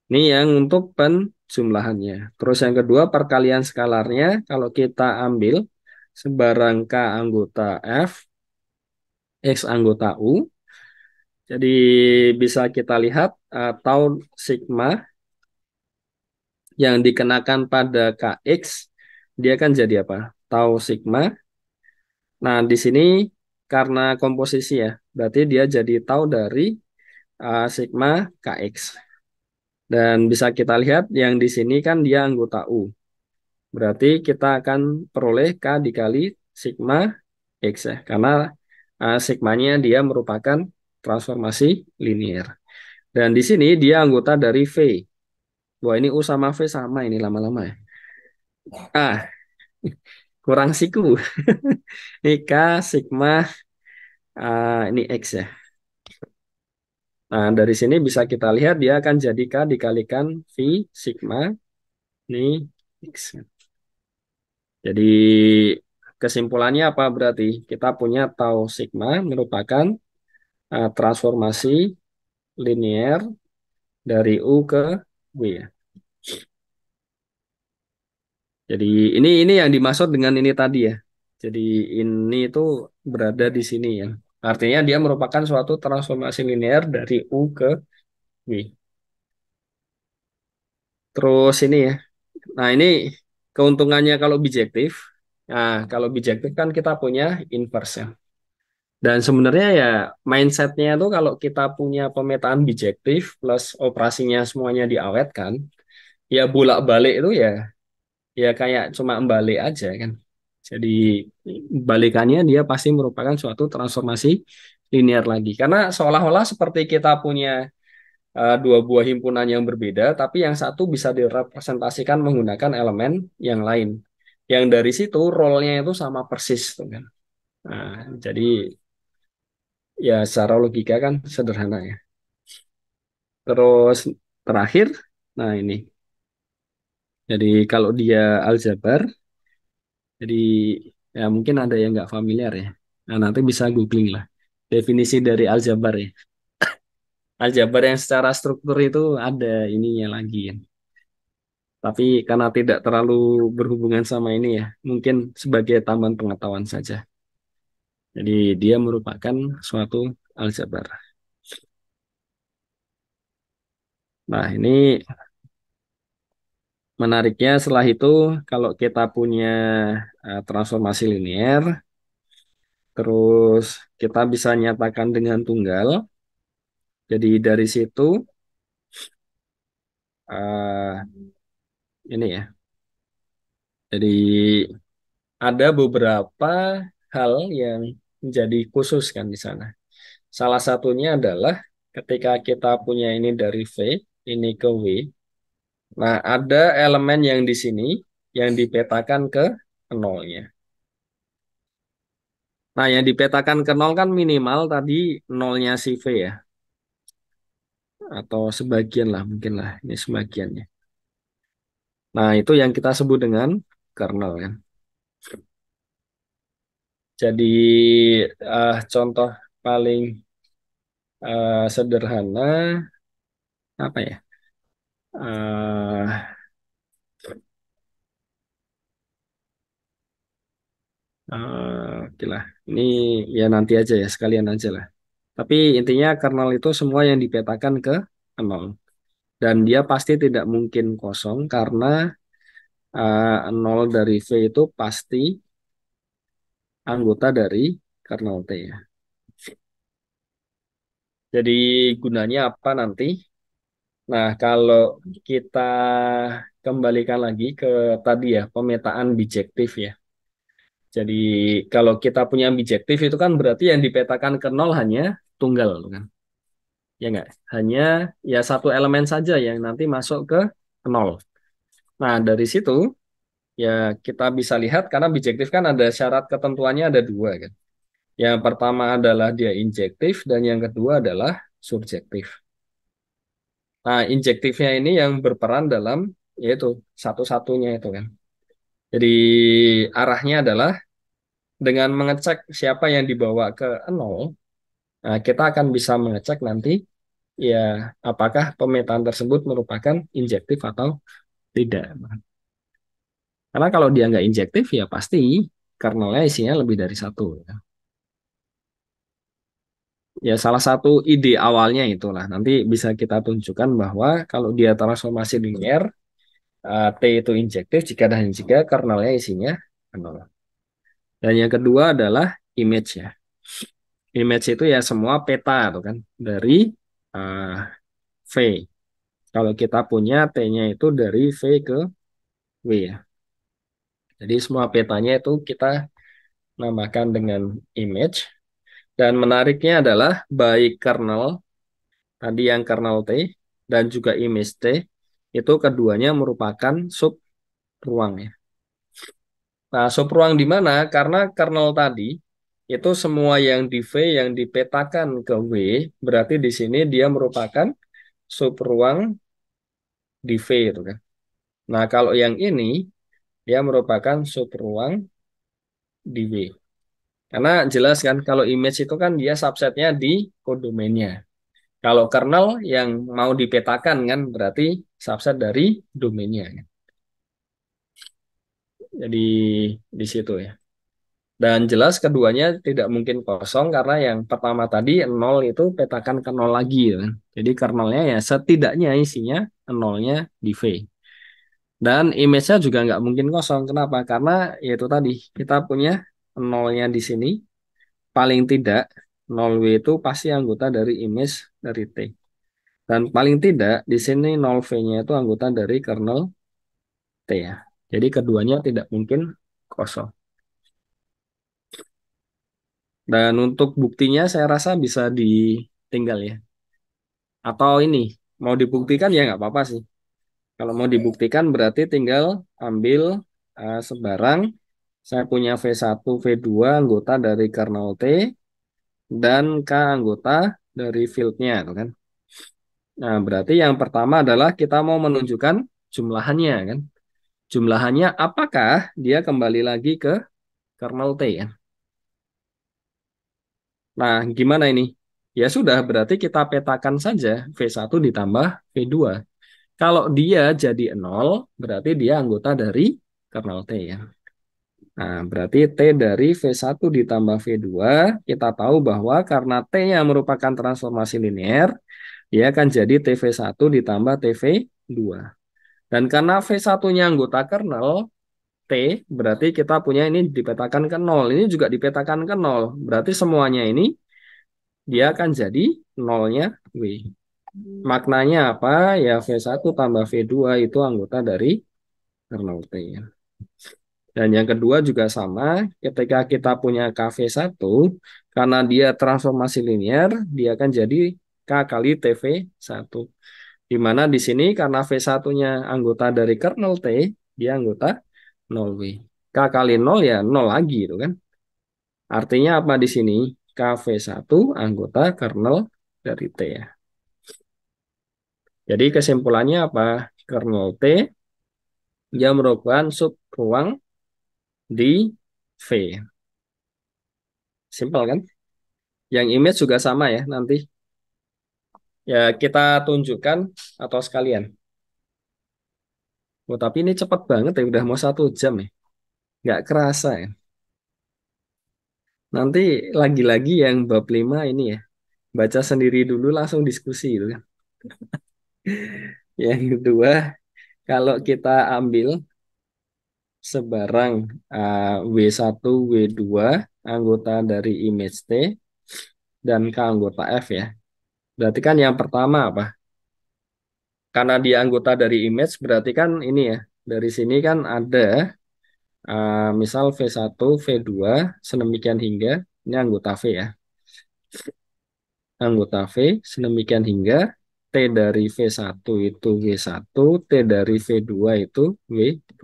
Ini yang untuk penjumlahannya. Terus yang kedua perkalian skalarnya kalau kita ambil sebarang K anggota F, X anggota U. Jadi bisa kita lihat tau sigma yang dikenakan pada KX dia kan jadi apa? Tau sigma. Nah, di sini karena komposisi ya, berarti dia jadi tau dari sigma kx. Dan bisa kita lihat yang di sini kan dia anggota U. Berarti kita akan peroleh K dikali sigma X ya. Karena sigmanya dia merupakan transformasi linear. Dan di sini dia anggota dari V. Wah ini U sama V sama ini lama-lama ya. Ah, kurang siku. Ini K sigma ini X ya. Nah, dari sini bisa kita lihat dia akan jadi K dikalikan V sigma ini X. Jadi kesimpulannya apa berarti? Kita punya tau sigma merupakan transformasi linear dari U ke W ya. Jadi ini yang dimaksud dengan ini tadi ya. Jadi ini itu berada di sini ya. Artinya dia merupakan suatu transformasi linear dari U ke W. Terus ini ya. Nah ini keuntungannya kalau bijektif. Nah kalau bijektif kan kita punya inverse ya. Dan sebenarnya ya mindsetnya itu kalau kita punya pemetaan bijektif plus operasinya semuanya diawetkan, ya bolak-balik itu ya kayak cuma balik aja kan. Jadi balikannya dia pasti merupakan suatu transformasi linear lagi. Karena seolah-olah seperti kita punya dua buah himpunan yang berbeda, tapi yang satu bisa direpresentasikan menggunakan elemen yang lain. Yang dari situ role-nya itu sama persis tuh kan. Nah, jadi ya secara logika kan sederhana ya. Terus terakhir, nah ini. Jadi kalau dia aljabar, jadi ya mungkin ada yang nggak familiar ya. Nah nanti bisa googling lah. Definisi dari aljabar ya. Aljabar yang secara struktur itu ada ininya lagi ya. Tapi karena tidak terlalu berhubungan sama ini ya, mungkin sebagai tambahan pengetahuan saja. Jadi dia merupakan suatu aljabar. Nah ini menariknya setelah itu kalau kita punya transformasi linear, terus kita bisa nyatakan dengan tunggal. Jadi dari situ eh, ini ya. Jadi ada beberapa hal yang menjadi khusus kan di sana. Salah satunya adalah ketika kita punya ini dari V, ini ke W. Nah, ada elemen yang di sini yang dipetakan ke nolnya. Nah, yang dipetakan ke nol kan minimal tadi nolnya si V ya. Atau sebagian lah, mungkin lah. Ini sebagiannya. Nah, itu yang kita sebut dengan kernel kan. Jadi, contoh paling sederhana, apa ya? eh oke lah. Ini ya nanti aja ya, sekalian aja lah. Tapi intinya kernel itu semua yang dipetakan ke nol. Dan dia pasti tidak mungkin kosong karena nol dari V itu pasti anggota dari kernel T ya. Jadi gunanya apa nanti? Nah, kalau kita kembalikan lagi ke tadi ya, pemetaan bijektif ya. Jadi kalau kita punya bijektif itu kan berarti yang dipetakan ke nol hanya tunggal kan. Ya enggak? Hanya ya satu elemen saja yang nanti masuk ke nol. Nah, dari situ ya kita bisa lihat karena bijektif kan ada syarat ketentuannya ada dua kan. Yang pertama adalah dia injektif dan yang kedua adalah subjektif. Nah, injektifnya ini yang berperan dalam yaitu satu-satunya itu kan. Jadi arahnya adalah dengan mengecek siapa yang dibawa ke nol, nah, kita akan bisa mengecek nanti ya apakah pemetaan tersebut merupakan injektif atau tidak. Karena kalau dia nggak injektif ya pasti kernelnya isinya lebih dari satu. Ya salah satu ide awalnya itulah. Nanti bisa kita tunjukkan bahwa kalau dia transformasi linear, T itu injektif jika dan jika kernelnya isinya nol. Dan yang kedua adalah image ya. Image itu ya semua peta tuh kan dari uh, V. Kalau kita punya T-nya itu dari V ke W ya. Jadi semua petanya itu kita namakan dengan image. Dan menariknya adalah baik kernel, tadi yang kernel T, dan juga image T, itu keduanya merupakan sub ruang ya. Nah, sub ruang di mana? Karena kernel tadi itu semua yang di V yang dipetakan ke W, berarti di sini dia merupakan sub ruang di V itu kan. Nah, kalau yang ini dia merupakan sub ruang di W. Karena jelas kan kalau image itu kan dia subsetnya di kodomainnya. Kalau kernel yang mau dipetakan kan berarti subset dari domainnya. Jadi di situ ya. Dan jelas keduanya tidak mungkin kosong karena yang pertama tadi nol itu petakan ke nol lagi ya kan. Jadi kernelnya ya setidaknya isinya nolnya di V. Dan image-nya juga nggak mungkin kosong. Kenapa? Karena yaitu tadi kita punya nolnya di sini paling tidak 0W itu pasti anggota dari image dari T. Dan paling tidak di sini 0V-nya itu anggota dari kernel T ya. Jadi keduanya tidak mungkin kosong. Dan untuk buktinya saya rasa bisa ditinggal ya. Atau ini mau dibuktikan ya nggak apa-apa sih. Kalau mau dibuktikan berarti tinggal ambil sebarang. Saya punya V1, V2 anggota dari kernel T dan K anggota dari fieldnya, tuh kan. Nah, berarti yang pertama adalah kita mau menunjukkan jumlahannya kan. Jumlahannya apakah dia kembali lagi ke kernel T ya. Nah, gimana ini? Ya sudah, berarti kita petakan saja V1 ditambah V2. Kalau dia jadi 0, berarti dia anggota dari kernel T ya. Nah, berarti T dari V1 ditambah V2, kita tahu bahwa karena T-nya merupakan transformasi linear, dia akan jadi TV1 ditambah TV2. Dan karena V1-nya anggota kernel, T, berarti kita punya ini dipetakan ke 0. Ini juga dipetakan ke 0. Berarti semuanya ini dia akan jadi nolnya W. Maknanya apa? Ya V1 tambah V2 itu anggota dari kernel T. Dan yang kedua juga sama, ketika kita punya KV1, karena dia transformasi linear, dia akan jadi K kali TV1. Di mana di sini karena V1-nya anggota dari kernel T, dia anggota 0W. K kali 0 ya 0 lagi itu kan. Artinya apa di sini? KV1 anggota kernel dari T ya. Jadi kesimpulannya apa? Kernel T dia merupakan sub ruang di V. Simpel kan? Yang image juga sama ya nanti. Ya kita tunjukkan atau sekalian. Oh, tapi ini cepat banget ya, udah mau 1 jam ya. Nggak kerasa ya. Nanti lagi-lagi yang bab 5 ini ya. Baca sendiri dulu langsung diskusi gitu kan. Yang kedua, kalau kita ambil sebarang W1, W2 anggota dari image T dan K anggota F ya. Berarti kan yang pertama apa? Karena dia anggota dari image berarti kan ini ya. Dari sini kan ada misal V1, V2 sedemikian hingga ini anggota V ya. Anggota V sedemikian hingga T dari V1 itu W1, T dari V2 itu W2.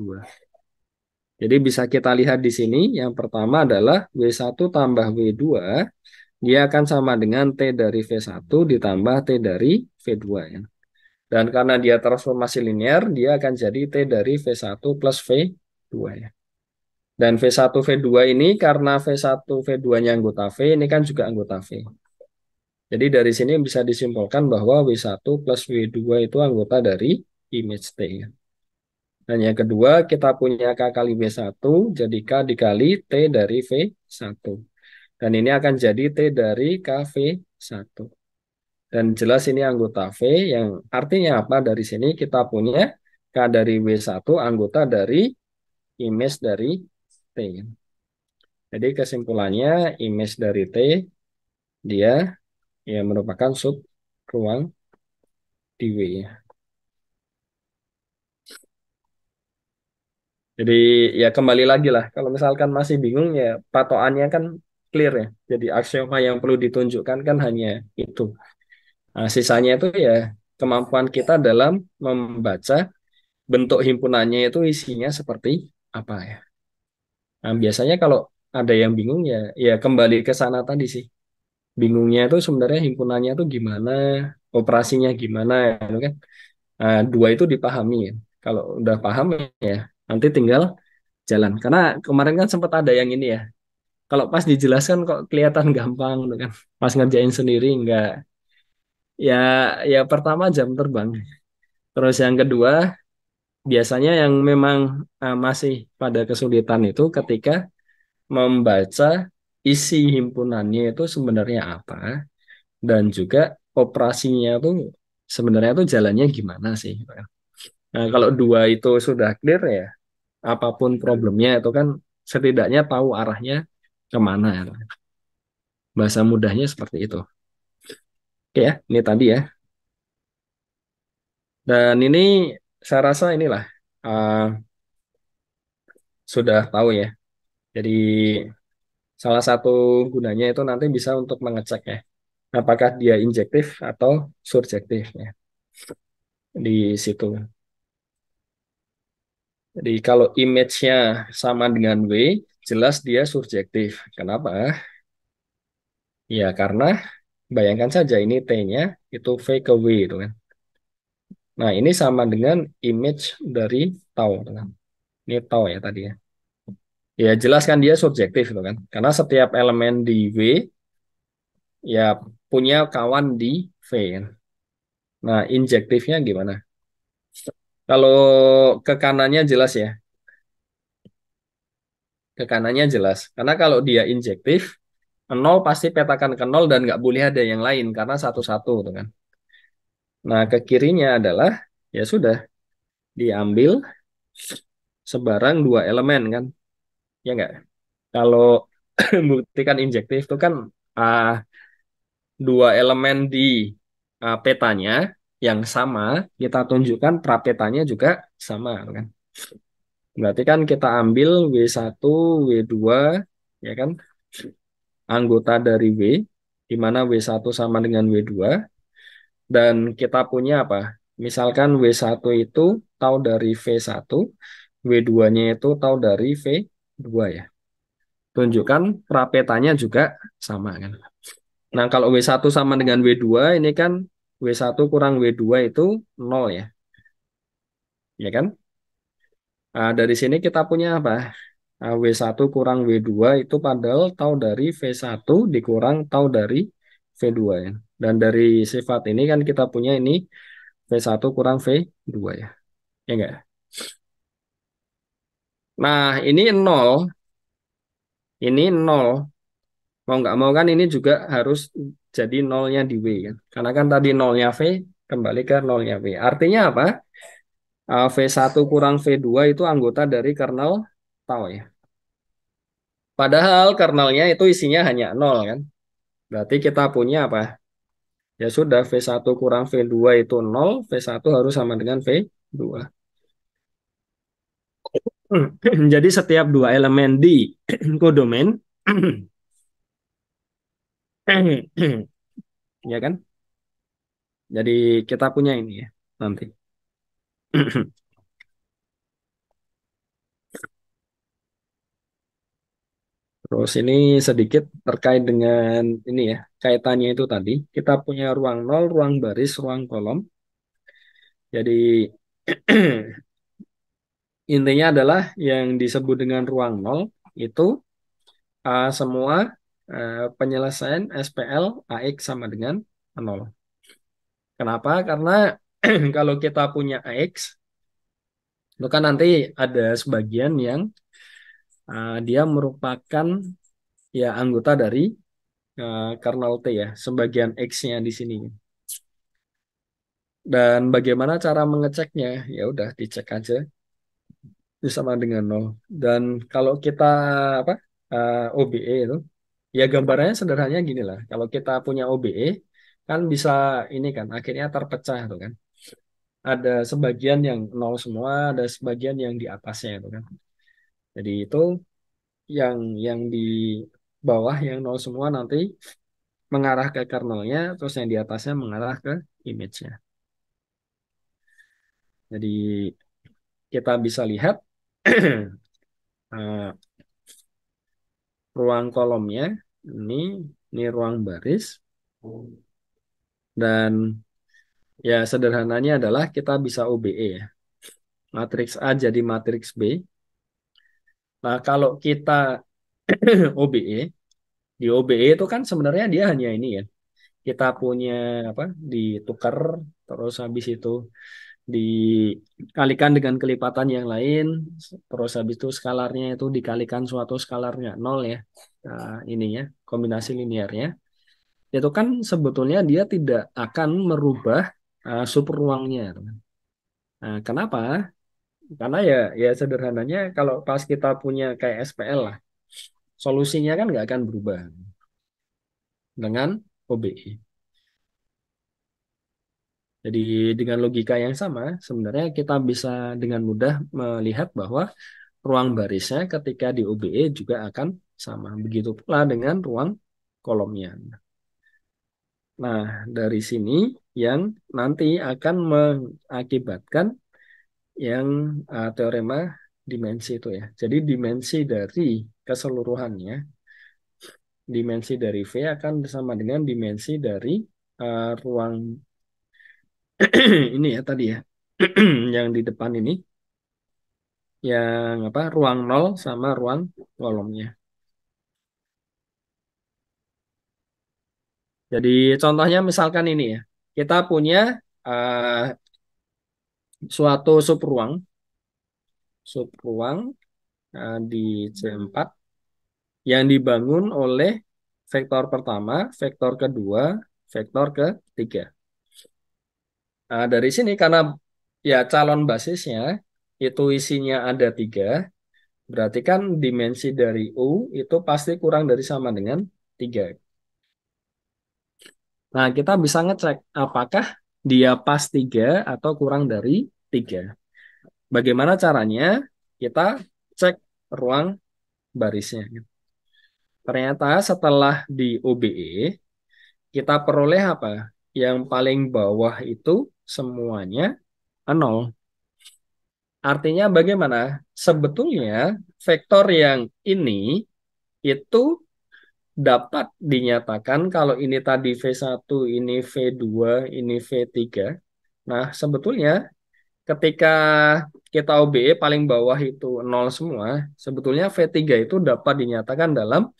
Jadi bisa kita lihat di sini, yang pertama adalah W1 tambah W2, dia akan sama dengan T dari V1 ditambah T dari V2 ya. Dan karena dia transformasi linear, dia akan jadi T dari V1 plus V2 ya. Dan V1 V2 ini karena V1 V2-nya anggota V, ini kan juga anggota V. Jadi dari sini bisa disimpulkan bahwa W1 plus W2 itu anggota dari image T ya. Dan yang kedua, kita punya K kali V1, jadi K dikali T dari V1. Dan ini akan jadi T dari KV1. Dan jelas ini anggota V, yang artinya apa dari sini kita punya K dari W1 anggota dari image dari T. Jadi kesimpulannya image dari T dia ya merupakan sub ruang di W ya. Jadi ya kembali lagi lah, kalau misalkan masih bingung ya patokannya kan clear ya. Jadi aksioma yang perlu ditunjukkan kan hanya itu. Nah, sisanya itu ya kemampuan kita dalam membaca bentuk himpunannya itu isinya seperti apa ya. Nah, biasanya kalau ada yang bingung ya ya kembali ke sana tadi sih. Bingungnya itu sebenarnya himpunannya itu gimana, operasinya gimana ya kan. Nah, dua itu dipahami ya. Kalau udah paham ya nanti tinggal jalan. Karena kemarin kan sempat ada yang ini ya. Kalau pas dijelaskan kok kelihatan gampang gitu kan. Pas ngerjain sendiri enggak. Ya ya pertama jam terbang. Terus yang kedua biasanya yang memang masih pada kesulitan itu ketika membaca isi himpunannya itu sebenarnya apa dan juga operasinya itu sebenarnya itu jalannya gimana sih. Nah, kalau dua itu sudah clear ya, apapun problemnya itu kan setidaknya tahu arahnya kemana. Bahasa mudahnya seperti itu. Oke ya, ini tadi ya. Dan ini saya rasa inilah uh, sudah tahu ya. Jadi salah satu gunanya itu nanti bisa untuk mengecek ya, apakah dia injektif atau surjektif ya di situ. Jadi kalau image-nya sama dengan W, jelas dia surjektif. Kenapa? Ya karena bayangkan saja ini T-nya itu V ke W itu kan. Nah ini sama dengan image dari tau. Kan. Ini tau ya tadi ya. Ya jelas kan dia subjektif itu kan. Karena setiap elemen di W ya punya kawan di V kan. Nah injektifnya gimana? Kalau ke kanannya jelas ya. Ke kanannya jelas. Karena kalau dia injektif, nol pasti petakan ke nol dan nggak boleh ada yang lain karena satu-satu tuh kan. Nah ke kirinya adalah ya sudah diambil sebarang dua elemen kan. Ya nggak? Kalau buktikan injektif itu kan ah, dua elemen di petanya yang sama, kita tunjukkan prapetanya juga sama kan. Berarti kan kita ambil W1, W2, ya kan, anggota dari W, di mana W1 sama dengan W2, dan kita punya apa? Misalkan W1 itu tahu dari V1, W2-nya itu tahu dari V2 ya. Tunjukkan prapetanya juga sama kan. Nah, kalau W1 sama dengan W2, ini kan W1 kurang W2 itu nol ya. Ya kan? Nah, dari sini kita punya apa? Nah, W1 kurang W2 itu padahal tahu dari V1 dikurang tahu dari V2 ya. Dan dari sifat ini kan kita punya ini V1 kurang V2 ya. Ya enggak? Nah, ini nol, ini nol. Mau nggak mau kan ini juga harus jadi nolnya di W kan. Karena kan tadi nolnya V kembali ke nolnya W. Artinya apa? V1 kurang V2 itu anggota dari kernel tau ya. Padahal kernelnya itu isinya hanya nol kan. Berarti kita punya apa? Ya sudah V1 kurang V2 itu nol, V1 harus sama dengan V2. Jadi setiap dua elemen di kodomain ya kan? Jadi kita punya ini ya nanti. Terus ini sedikit terkait dengan ini ya, kaitannya itu tadi. Kita punya ruang nol, ruang baris, ruang kolom. Jadi intinya adalah yang disebut dengan ruang nol itu semua penyelesaian SPL AX sama dengan nol. Kenapa? Karena kalau kita punya AX, itu kan nanti ada sebagian yang dia merupakan ya anggota dari kernel T ya, sebagian X-nya di sini. Dan bagaimana cara mengeceknya? Ya udah dicek aja itu sama dengan nol. Dan kalau kita apa OBE itu Ya gambarannya sederhananya gini lah. Kalau kita punya OBE kan bisa ini kan akhirnya terpecah tuh kan. Ada sebagian yang nol semua, ada sebagian yang di atasnya itu kan. Jadi itu yang di bawah yang nol semua nanti mengarah ke kernelnya, terus yang di atasnya mengarah ke image-nya. Jadi kita bisa lihat eh, ruang kolomnya ini ini ruang baris dan ya sederhananya adalah kita bisa OBE ya. Matriks A jadi matriks B. Nah, kalau kita OBE, di OBE itu kan sebenarnya dia hanya ini ya. Kita punya apa? Ditukar terus habis itu dikalikan dengan kelipatan yang lain, terus habis itu skalarnya itu dikalikan suatu skalarnya nol ya. Nah, ininya kombinasi linearnya. Itu kan sebetulnya dia tidak akan merubah subruangnya. Nah, kenapa? Karena ya sederhananya kalau pas kita punya kayak SPL lah, solusinya kan nggak akan berubah dengan OBE. Jadi dengan logika yang sama, sebenarnya kita bisa dengan mudah melihat bahwa ruang barisnya ketika di OBE juga akan sama. Begitu pula dengan ruang kolomnya. Nah, dari sini yang nanti akan mengakibatkan yang teorema dimensi itu ya. Jadi dimensi dari keseluruhannya, dimensi dari V akan sama dengan dimensi dari ruang ini ya tadi ya, yang di depan ini, yang apa ruang nol sama ruang kolomnya. Jadi contohnya misalkan ini ya, kita punya eh, suatu subruang di C4 yang dibangun oleh vektor pertama, vektor kedua, vektor ketiga. Nah, dari sini karena ya calon basisnya itu isinya ada tiga, berarti kan dimensi dari U itu pasti kurang dari sama dengan tiga. Nah, kita bisa ngecek apakah dia pas tiga atau kurang dari tiga. Bagaimana caranya? Kita cek ruang barisnya. Ternyata setelah di OBE, kita peroleh apa? Yang paling bawah itu semuanya nol. Artinya bagaimana? Sebetulnya vektor yang ini itu dapat dinyatakan kalau ini tadi V1, ini V2, ini V3. Nah, sebetulnya ketika kita OBE paling bawah itu nol semua, sebetulnya V3 itu dapat dinyatakan dalam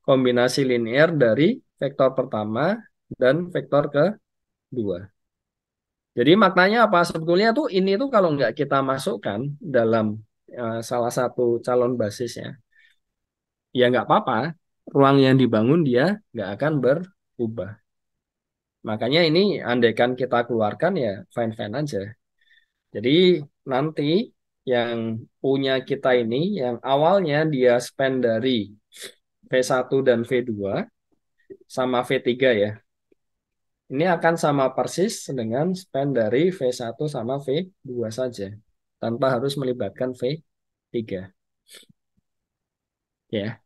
kombinasi linear dari vektor pertama dan vektor kedua. Jadi maknanya apa? Sebetulnya tuh ini tuh kalau nggak kita masukkan dalam salah satu calon basisnya, ya nggak apa-apa. Ruang yang dibangun dia nggak akan berubah. Makanya ini andaikan kita keluarkan ya fine-fine aja. Jadi nanti yang punya kita ini, yang awalnya dia span dari V1 dan V2 sama V3 ya. Ini akan sama persis dengan span dari V1 sama V2 saja. Tanpa harus melibatkan V3. Ya,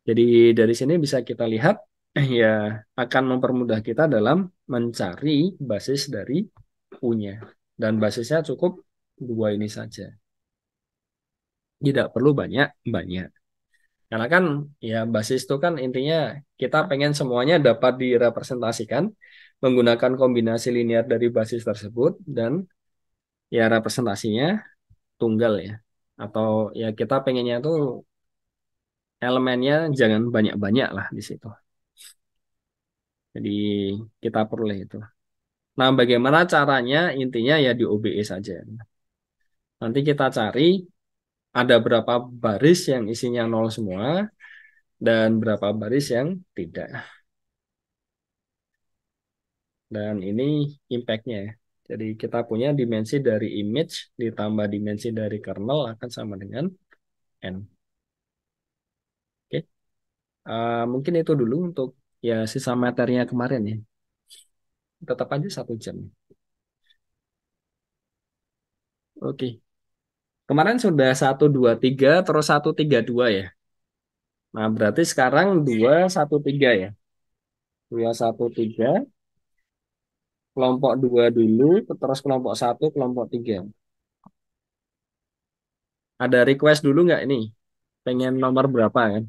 jadi dari sini bisa kita lihat ya akan mempermudah kita dalam mencari basis dari U-nya. Dan basisnya cukup dua ini saja. Tidak perlu banyak-banyak. Karena kan ya basis itu kan intinya kita pengen semuanya dapat direpresentasikan menggunakan kombinasi linear dari basis tersebut dan ya representasinya tunggal ya. Atau ya kita pengennya tuh elemennya jangan banyak-banyak lah di situ. Jadi kita peroleh itu. Nah, bagaimana caranya? Intinya ya di OBE saja. Nanti kita cari ada berapa baris yang isinya nol semua dan berapa baris yang tidak. Dan ini impact-nya ya. Jadi kita punya dimensi dari image ditambah dimensi dari kernel akan sama dengan N. Oke. Mungkin itu dulu untuk ya sisa materinya kemarin ya. Tetap aja 1 jam. Oke. Kemarin sudah 1, 2, 3 terus 1, 3, 2 ya. Nah, berarti sekarang 2, 1, 3 ya. 2, 1, 3, kelompok 2 dulu, terus kelompok 1, kelompok 3. Ada request dulu nggak ini? Pengen nomor berapa kan?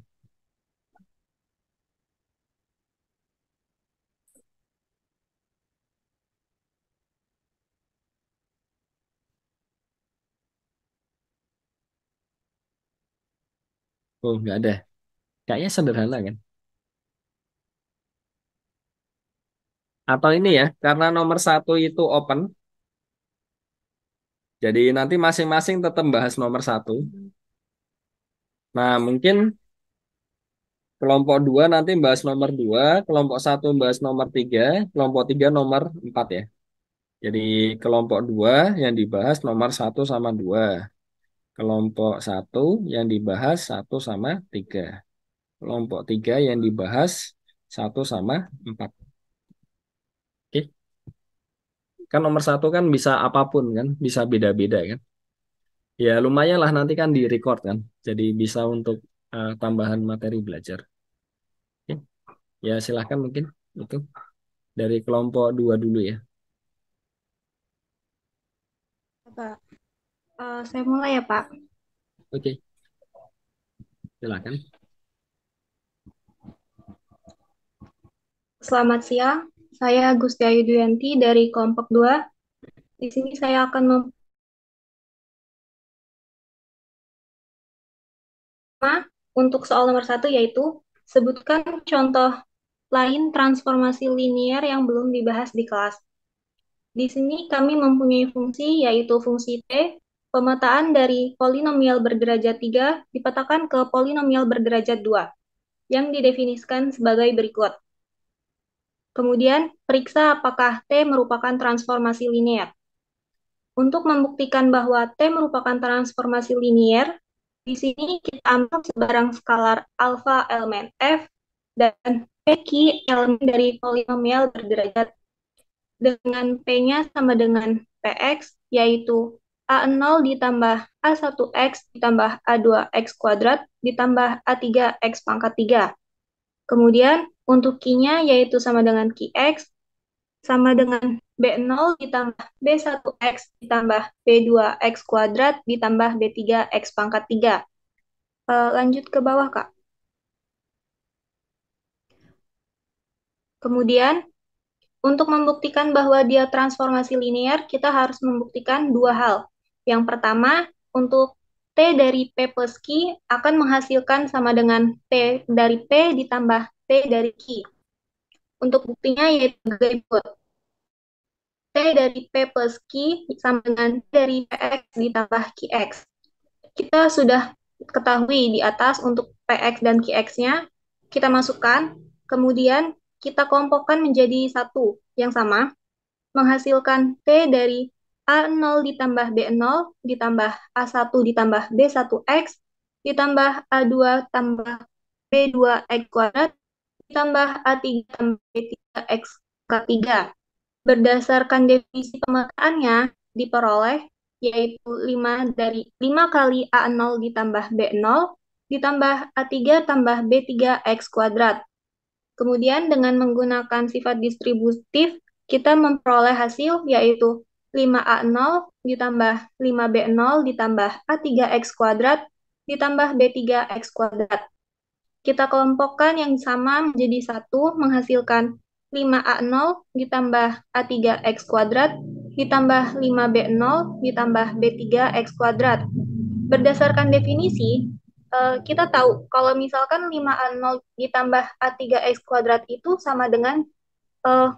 Oh, nggak ada. Kayaknya sederhana kan? Atau ini ya, karena nomor 1 itu open, jadi nanti masing-masing tetap bahas nomor 1. Nah, mungkin kelompok 2 nanti bahas nomor 2, kelompok 1 bahas nomor 3, kelompok 3 nomor 4 ya. Jadi kelompok 2 yang dibahas nomor 1 sama 2. Kelompok 1 yang dibahas 1 sama 3. Kelompok 3 yang dibahas 1 sama 4. Oke, kan nomor 1 kan bisa apapun kan, bisa beda-beda kan. Ya lumayan lah nanti kan di record kan. Jadi bisa untuk tambahan materi belajar. Oke, ya silahkan mungkin itu dari kelompok 2 dulu ya. Pak. Saya mulai ya, Pak. Oke, silakan. Selamat siang. Saya Gusti Ayu Duyanti dari kelompok 2. Di sini saya akan untuk soal nomor 1 yaitu sebutkan contoh lain transformasi linier yang belum dibahas di kelas. Di sini kami mempunyai fungsi yaitu fungsi T, pemetaan dari polinomial berderajat 3 dipetakan ke polinomial berderajat 2 yang didefinisikan sebagai berikut. Kemudian, periksa apakah T merupakan transformasi linier. Untuk membuktikan bahwa T merupakan transformasi linier, di sini kita ambil sebarang skalar alfa elemen F dan Pq elemen dari polinomial berderajat dengan P-nya sama dengan Px, yaitu A0 ditambah A1x ditambah A2x kuadrat ditambah A3x pangkat 3. Kemudian untuk Q-nya yaitu sama dengan Qx sama dengan B0 ditambah B1x ditambah B2x kuadrat ditambah B3x pangkat 3. Lanjut ke bawah, Kak. Kemudian, untuk membuktikan bahwa dia transformasi linear, kita harus membuktikan dua hal. Yang pertama, untuk T dari P plus Q akan menghasilkan sama dengan T dari P ditambah T dari Q. Untuk buktinya yaitu berikut. T dari P plus Q sama dengan T dari Px ditambah Qx. Kita sudah ketahui di atas untuk Px dan Qx-nya, kita masukkan, kemudian kita kelompokkan menjadi satu yang sama, menghasilkan T dari A0 ditambah B0 ditambah A1 ditambah B1X ditambah A2 tambah B2X kuadrat ditambah A3 tambah B3X ke 3. Berdasarkan definisi pemetaannya diperoleh yaitu 5 kali A0 ditambah B0 ditambah A3 tambah B3X kuadrat. Kemudian dengan menggunakan sifat distributif, kita memperoleh hasil yaitu 5A0 ditambah 5B0 ditambah A3X kuadrat ditambah B3X kuadrat. Kita kelompokkan yang sama menjadi satu, menghasilkan 5A0 ditambah A3X kuadrat ditambah 5B0 ditambah B3X kuadrat. Berdasarkan definisi, kita tahu kalau misalkan 5A0 ditambah A3X kuadrat itu sama dengan eh,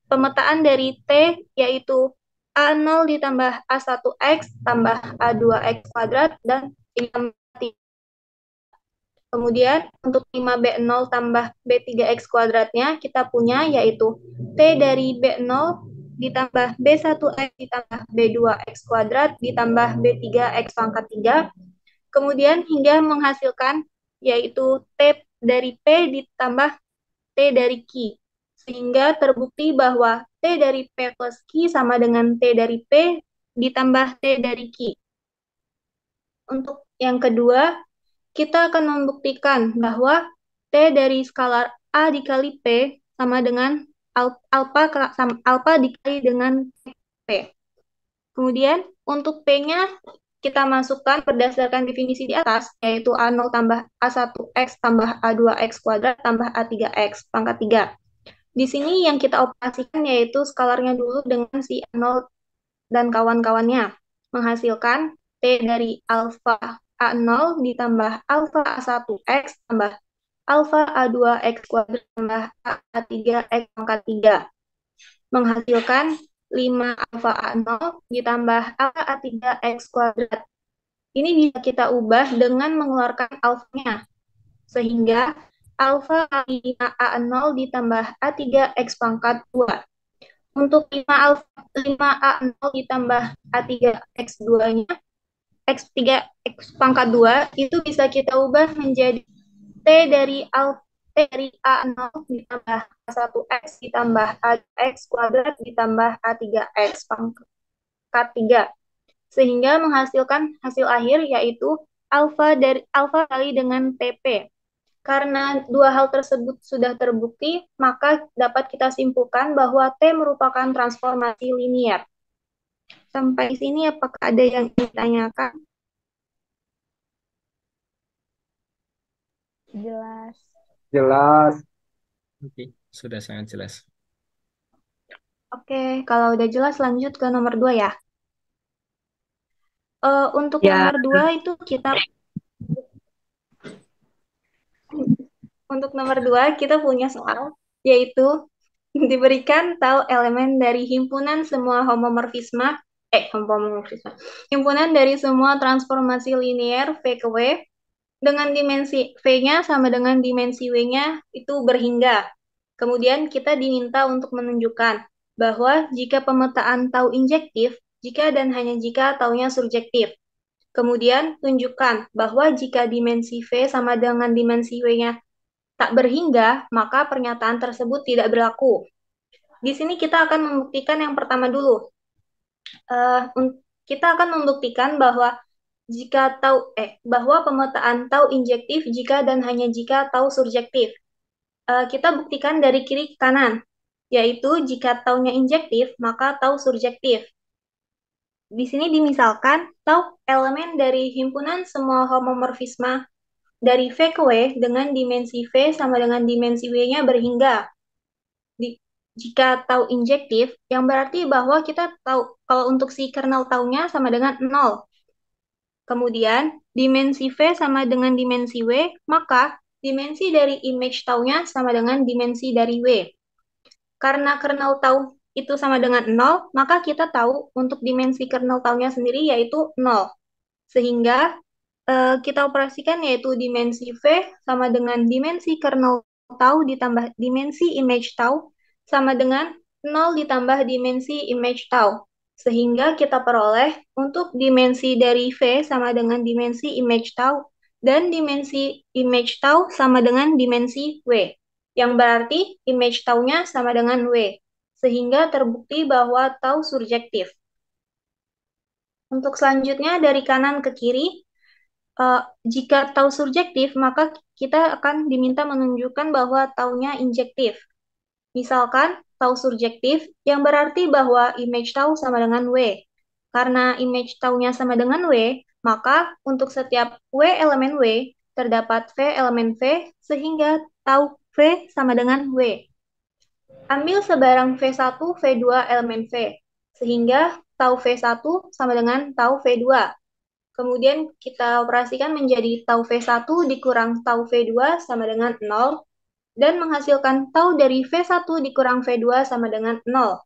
pemetaan dari T, yaitu A0 ditambah A1X tambah A2X kuadrat dan ditambah. Kemudian untuk 5B0 tambah B3X kuadratnya kita punya yaitu T dari B0 ditambah B1X ditambah B2X kuadrat ditambah B3X pangkat 3. Kemudian hingga menghasilkan yaitu T dari P ditambah T dari Q. Sehingga terbukti bahwa T dari P plus Q sama dengan T dari P ditambah T dari Q. Untuk yang kedua, kita akan membuktikan bahwa T dari skalar A dikali P sama dengan alpha dikali dengan P. Kemudian untuk P-nya kita masukkan berdasarkan definisi di atas, yaitu A0 tambah A1X tambah A2X kuadrat tambah A3X pangkat 3. Di sini yang kita operasikan yaitu skalarnya dulu dengan si A0 dan kawan-kawannya, menghasilkan T dari alfa A0 ditambah alfa A1X tambah alfa A2X kuadrat tambah A3X pangkat 3, menghasilkan 5 alfa A0 ditambah alfa A3X kuadrat. Ini bisa kita ubah dengan mengeluarkan alfanya, sehingga alfa kali 5A0 ditambah A3X pangkat 2. Untuk 5A0 ditambah A3X2-nya, X3X pangkat 2, itu bisa kita ubah menjadi T dari A0 ditambah A1X ditambah A2X kuadrat ditambah A3X pangkat 3. Sehingga menghasilkan hasil akhir yaitu alfa kali dengan TP. Karena dua hal tersebut sudah terbukti, maka dapat kita simpulkan bahwa T merupakan transformasi linier. Sampai sini apakah ada yang ingin ditanyakan? Jelas. Jelas. Oke, sudah sangat jelas. Oke, kalau udah jelas lanjut ke nomor 2 ya. Untuk Ya. nomor 2 itu kita punya soal, yaitu diberikan tahu elemen dari himpunan semua himpunan dari semua transformasi linear V ke W dengan dimensi V-nya sama dengan dimensi W-nya itu berhingga. Kemudian kita diminta untuk menunjukkan bahwa jika pemetaan tau injektif, jika dan hanya jika taunya surjektif. Kemudian tunjukkan bahwa jika dimensi V sama dengan dimensi W-nya tak berhingga, maka pernyataan tersebut tidak berlaku. Di sini kita akan membuktikan yang pertama dulu. Kita akan membuktikan bahwa bahwa pemetaan tau injektif jika dan hanya jika tau surjektif. Kita buktikan dari kiri ke kanan, yaitu jika taunya injektif, maka tau surjektif. Di sini dimisalkan tau elemen dari himpunan semua homomorfisme dari V ke W dengan dimensi V sama dengan dimensi W-nya berhingga. Jika tau injektif, yang berarti bahwa kita tahu kalau untuk si kernel taunya sama dengan 0. Kemudian, dimensi V sama dengan dimensi W, maka dimensi dari image taunya sama dengan dimensi dari W. Karena kernel tau itu sama dengan 0, maka kita tahu untuk dimensi kernel taunya sendiri yaitu 0. Sehingga kita operasikan yaitu dimensi V sama dengan dimensi kernel tau ditambah dimensi image tau sama dengan 0 ditambah dimensi image tau. Sehingga kita peroleh untuk dimensi dari V sama dengan dimensi image tau dan dimensi image tau sama dengan dimensi W. Yang berarti image taunya sama dengan W. Sehingga terbukti bahwa tau surjektif. Untuk selanjutnya dari kanan ke kiri, jika tau surjektif, maka kita akan diminta menunjukkan bahwa taunya injektif. Misalkan tau surjektif, yang berarti bahwa image tau sama dengan W. Karena image taunya sama dengan W, maka untuk setiap W elemen W, terdapat V elemen V, sehingga tau V sama dengan W. Ambil sebarang V1, V2 elemen V, sehingga tau V1 sama dengan tau V2. Kemudian kita operasikan menjadi tau V1 dikurang tau V2 sama dengan 0, dan menghasilkan tau dari V1 dikurang V2 sama dengan 0.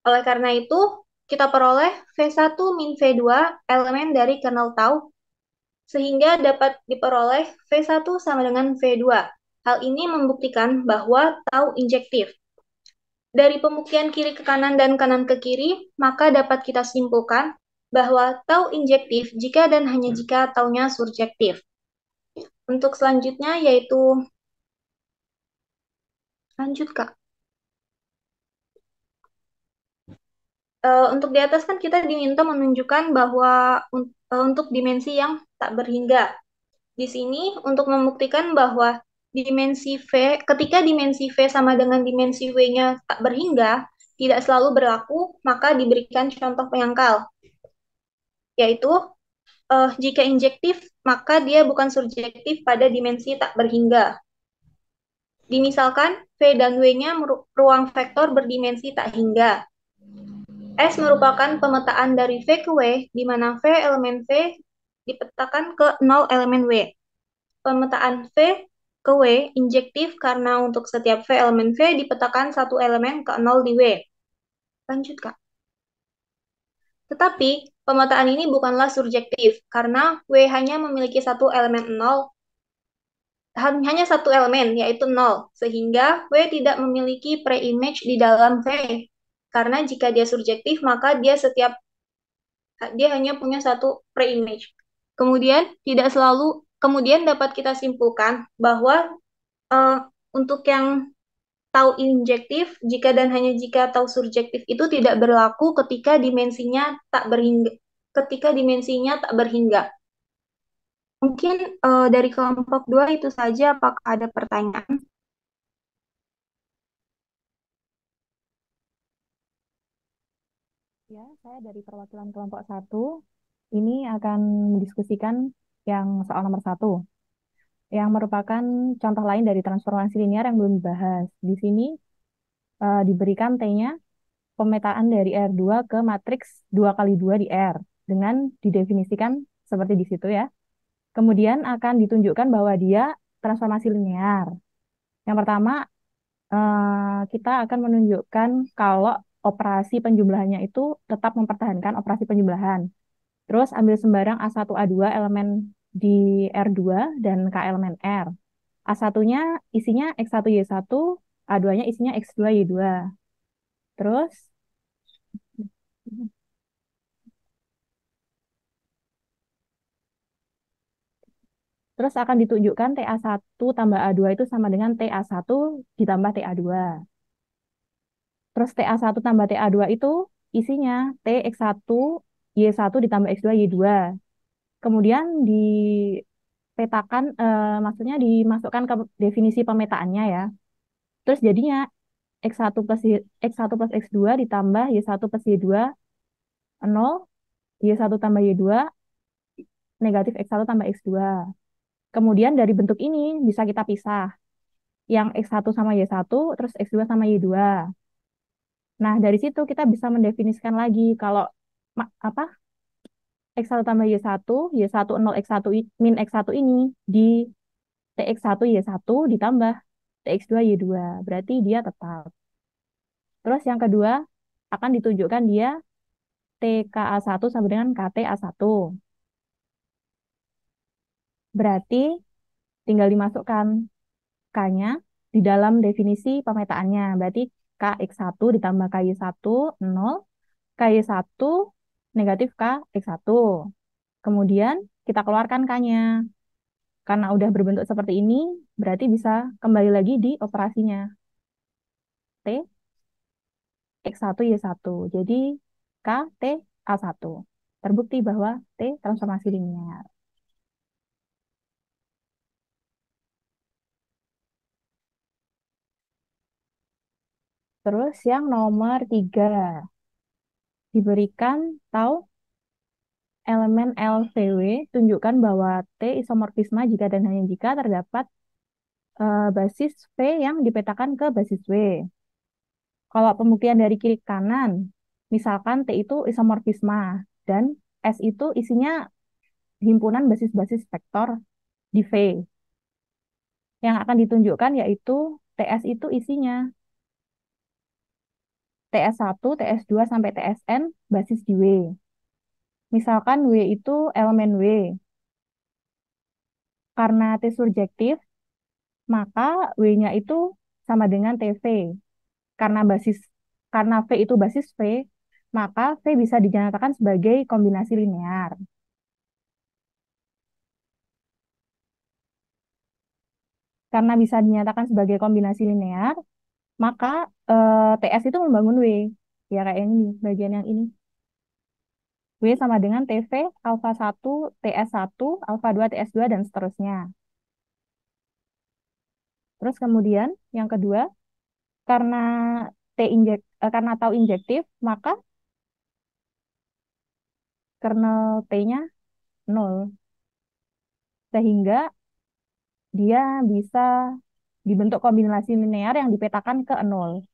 Oleh karena itu, kita peroleh V1 min V2 elemen dari kernel tau, sehingga dapat diperoleh V1 sama dengan V2. Hal ini membuktikan bahwa tau injektif. Dari pembuktian kiri ke kanan dan kanan ke kiri, maka dapat kita simpulkan bahwa tau injektif jika dan hanya jika taunya surjektif. Untuk selanjutnya yaitu lanjut Kak. Untuk di atas kan kita diminta menunjukkan bahwa untuk dimensi yang tak berhingga. Di sini untuk membuktikan bahwa dimensi V, ketika dimensi V sama dengan dimensi W-nya tak berhingga, tidak selalu berlaku, maka diberikan contoh penyangkal, yaitu jika injektif, maka dia bukan surjektif pada dimensi tak berhingga. Dimisalkan V dan W-nya ruang vektor berdimensi tak hingga. S merupakan pemetaan dari V ke W, di mana V elemen V dipetakan ke 0 elemen W. Pemetaan V ke W injektif karena untuk setiap V elemen V dipetakan satu elemen ke 0 di W. Lanjut, Kak. Tetapi, pemetaan ini bukanlah surjektif, karena W hanya memiliki satu elemen 0, hanya satu elemen, yaitu 0, sehingga W tidak memiliki pre-image di dalam V. Karena jika dia surjektif, maka dia hanya punya satu pre-image. Kemudian dapat kita simpulkan bahwa uh, untuk yang tau injektif, jika dan hanya jika tau surjektif itu tidak berlaku ketika dimensinya tak berhingga. Mungkin dari kelompok 2 itu saja, apakah ada pertanyaan? Ya, saya dari perwakilan kelompok satu ini akan mendiskusikan yang soal nomor satu, yang merupakan contoh lain dari transformasi linear yang belum dibahas. Di sini diberikan T-nya pemetaan dari R2 ke matriks 2 kali 2 di R, dengan didefinisikan seperti di situ ya. Kemudian akan ditunjukkan bahwa dia transformasi linear. Yang pertama, kita akan menunjukkan kalau operasi penjumlahannya itu tetap mempertahankan operasi penjumlahan. Terus ambil sembarang A1, A2 elemen di R2 dan K elemen R. A1-nya isinya X1Y1, A2-nya isinya X2Y2. Terus terus akan ditunjukkan TA1 tambah A2 itu sama dengan TA1 ditambah TA2. Terus TA1 tambah TA2 itu isinya TX1 Y1 ditambah X2 Y2. Kemudian dipetakan, maksudnya dimasukkan ke definisi pemetaannya ya. Terus jadinya X1 plus X2 ditambah Y1 plus Y2 0, Y1 tambah Y2 negatif X1 tambah X2. Kemudian dari bentuk ini bisa kita pisah. Yang X1 sama Y1, terus X2 sama Y2. Nah, dari situ kita bisa mendefinisikan lagi kalau apa X1 tambah Y1, Y1 0 X1 min X1 ini di TX1 Y1 ditambah TX2 Y2. Berarti dia tetap. Terus yang kedua akan ditunjukkan dia TKA1 sama dengan KTA1. Berarti tinggal dimasukkan K-nya di dalam definisi pemetaannya. Berarti KX1 ditambah KY1 0, KY1 negatif KX1. Kemudian kita keluarkan K-nya. Karena udah berbentuk seperti ini, berarti bisa kembali lagi di operasinya. T, X1, Y1. Jadi K, T, A1. Terbukti bahwa T transformasi linear. Terus yang nomor 3. Diberikan tahu elemen LCW, tunjukkan bahwa T isomorfisme jika dan hanya jika terdapat basis V yang dipetakan ke basis W. Kalau pembuktian dari kiri ke kanan, misalkan T itu isomorfisme dan S itu isinya himpunan basis-basis vektor di V. Yang akan ditunjukkan yaitu TS itu isinya TS1, TS2 sampai TSN basis di W. Misalkan W itu elemen W. Karena T surjektif, maka W-nya itu sama dengan TV. Karena karena V itu basis V, maka V bisa dinyatakan sebagai kombinasi linear. Karena bisa dinyatakan sebagai kombinasi linear, maka TS itu membangun W. Ya kayak yang ini, bagian yang ini. W sama dengan TV alfa 1 TS 1 alfa 2 TS 2 dan seterusnya. Terus kemudian yang kedua, karena karena tau injektif, maka kernel T-nya 0. Sehingga dia bisa dibentuk kombinasi linear yang dipetakan ke 0.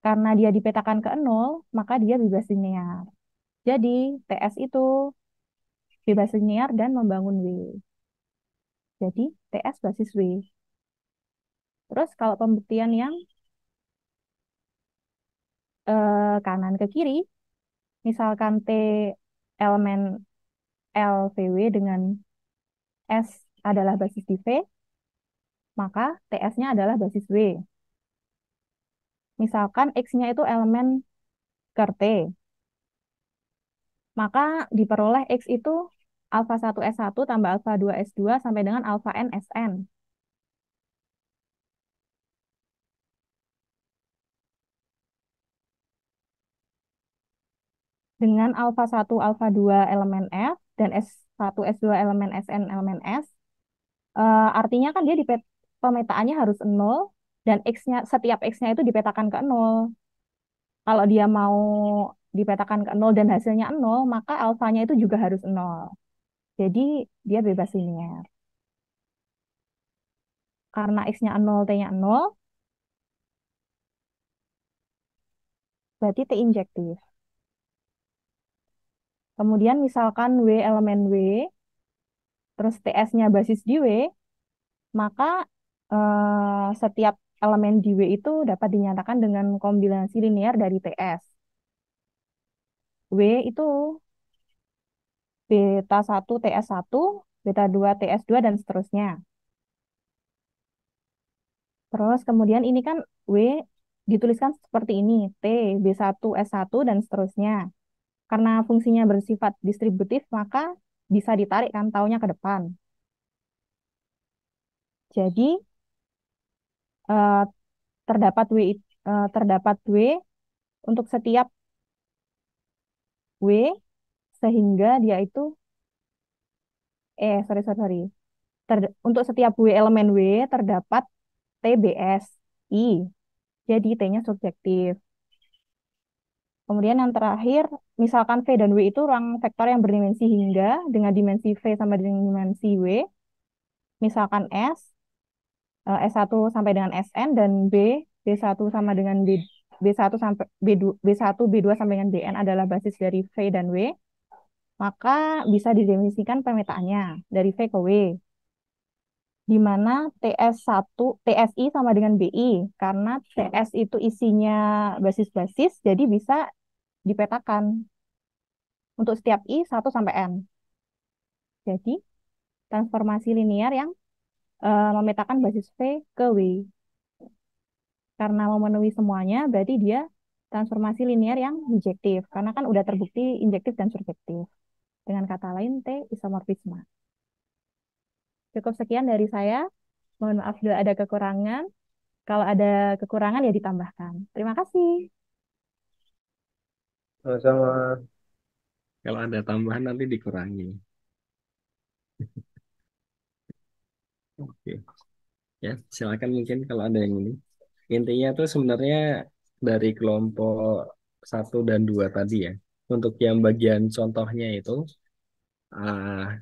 Karena dia dipetakan ke 0, maka dia bebas linear. Jadi TS itu bebas linear dan membangun W. Jadi TS basis W. Terus kalau pembuktian yang kanan ke kiri, misalkan T elemen LVW dengan S adalah basis di V, maka TS-nya adalah basis W. Misalkan X-nya itu elemen ker T, maka diperoleh X itu alfa 1 S1 tambah alfa 2 S2 sampai dengan alfa N Sn. Dengan alfa 1 alfa 2 elemen F dan S1 S2 elemen Sn elemen S, artinya kan dia pemetaannya harus 0 dan X-nya setiap X-nya itu dipetakan ke 0. Kalau dia mau dipetakan ke 0 dan hasilnya 0, maka alfanya itu juga harus 0. Jadi dia bebas linear. Karena X-nya 0, T-nya 0, berarti T injektif. Kemudian misalkan W elemen W, terus TS-nya basis di W, maka setiap elemen di W itu dapat dinyatakan dengan kombinasi linear dari TS. W itu beta 1 TS 1, beta 2 TS 2, dan seterusnya. Terus kemudian ini kan W dituliskan seperti ini, T, B1, S1, dan seterusnya. Karena fungsinya bersifat distributif, maka bisa ditarik kan taunya ke depan. Jadi eh, terdapat W untuk setiap W sehingga dia itu sorry sorry sorry. Untuk setiap W elemen W terdapat TBS I. Jadi T-nya subjektif. Kemudian yang terakhir, misalkan V dan W itu ruang vektor yang berdimensi hingga dengan dimensi V sama dengan dimensi W. Misalkan S1 sampai dengan Sn dan B1 sama dengan B1 sampai B1, B2 sampai dengan Bn adalah basis dari V dan W, maka bisa didefinisikan pemetaannya dari V ke W, di mana TSI sama dengan BI, karena TS itu isinya basis-basis, jadi bisa dipetakan untuk setiap I 1 sampai N. Jadi, transformasi linear yang memetakan basis V ke W. Karena memenuhi semuanya, berarti dia transformasi linear yang bijektif. Karena kan udah terbukti injektif dan surjektif. Dengan kata lain, T isomorfisme. Cukup sekian dari saya. Mohon maaf bila ada kekurangan. Kalau ada kekurangan ya ditambahkan. Terima kasih. Sama-sama. Kalau ada tambahan nanti dikurangi. Oke. Ya, silakan mungkin kalau ada yang ini. Intinya tuh sebenarnya dari kelompok 1 dan 2 tadi ya. Untuk yang bagian contohnya itu, ah,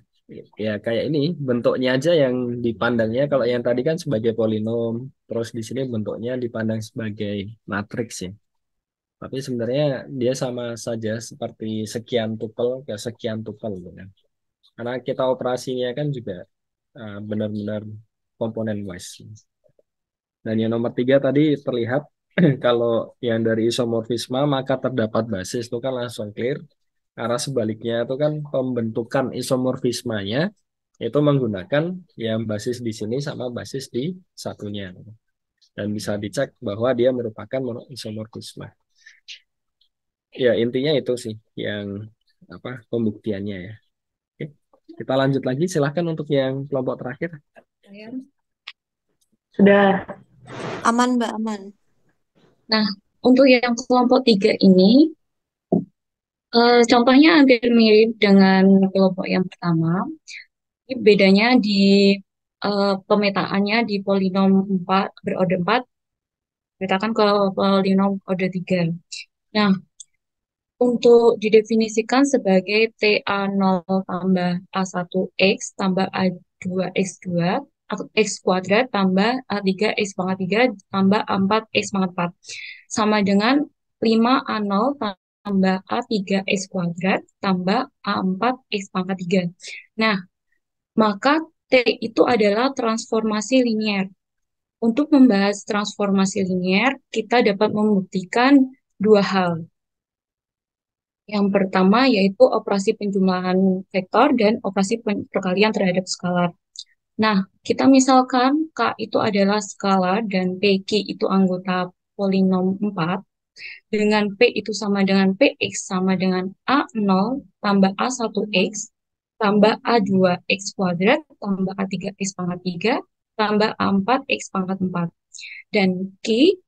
ya kayak ini bentuknya aja yang dipandangnya. Kalau yang tadi kan sebagai polinom, terus di sini bentuknya dipandang sebagai matriks ya. Tapi sebenarnya dia sama saja seperti sekian tupel ke sekian tupel gitu kan. Karena kita operasinya kan juga benar-benar komponen wise. Dan yang nomor 3 tadi terlihat kalau yang dari isomorfisme maka terdapat basis itu kan langsung clear. Karena sebaliknya itu kan pembentukan isomorfismanya itu menggunakan yang basis di sini sama basis di satunya. Dan bisa dicek bahwa dia merupakan monoisomorfisme. Ya intinya itu sih yang apa pembuktiannya ya. Oke, kita lanjut lagi. Silahkan untuk yang kelompok terakhir. Sudah. Aman, Mbak, aman. Nah, untuk yang kelompok 3 ini, contohnya hampir mirip dengan kelompok yang pertama. Ini bedanya di pemetaannya di polinom 4, berorder 4, petakan ke polinom order 3. Nah, untuk didefinisikan sebagai TA0 tambah A1X tambah A2X2 atau X kuadrat tambah A3X pangkat 3 tambah A4X pangkat 4 sama dengan 5A0 tambah A3X kuadrat tambah A4X pangkat 3. Nah, maka T itu adalah transformasi linier. Untuk membahas transformasi linier, kita dapat membuktikan dua hal. Yang pertama yaitu operasi penjumlahan vektor dan operasi perkalian terhadap skalar. Nah, kita misalkan K itu adalah skalar dan PQ itu anggota polinom 4, dengan P itu sama dengan PX sama dengan A0 tambah A1X tambah A2X kuadrat tambah A3X pangkat 3 tambah A4X pangkat 4. Dan Q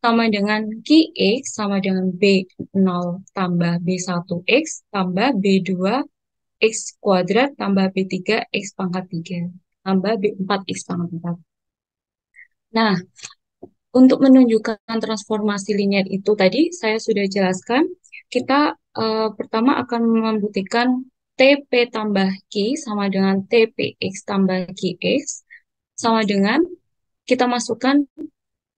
sama dengan QX sama dengan B0 tambah B1X tambah B2X kuadrat tambah B3X pangkat 3 tambah B4X pangkat 4. Nah, untuk menunjukkan transformasi linier itu tadi saya sudah jelaskan, kita pertama akan membuktikan TP tambah Q sama dengan TPX tambah QX sama dengan kita masukkan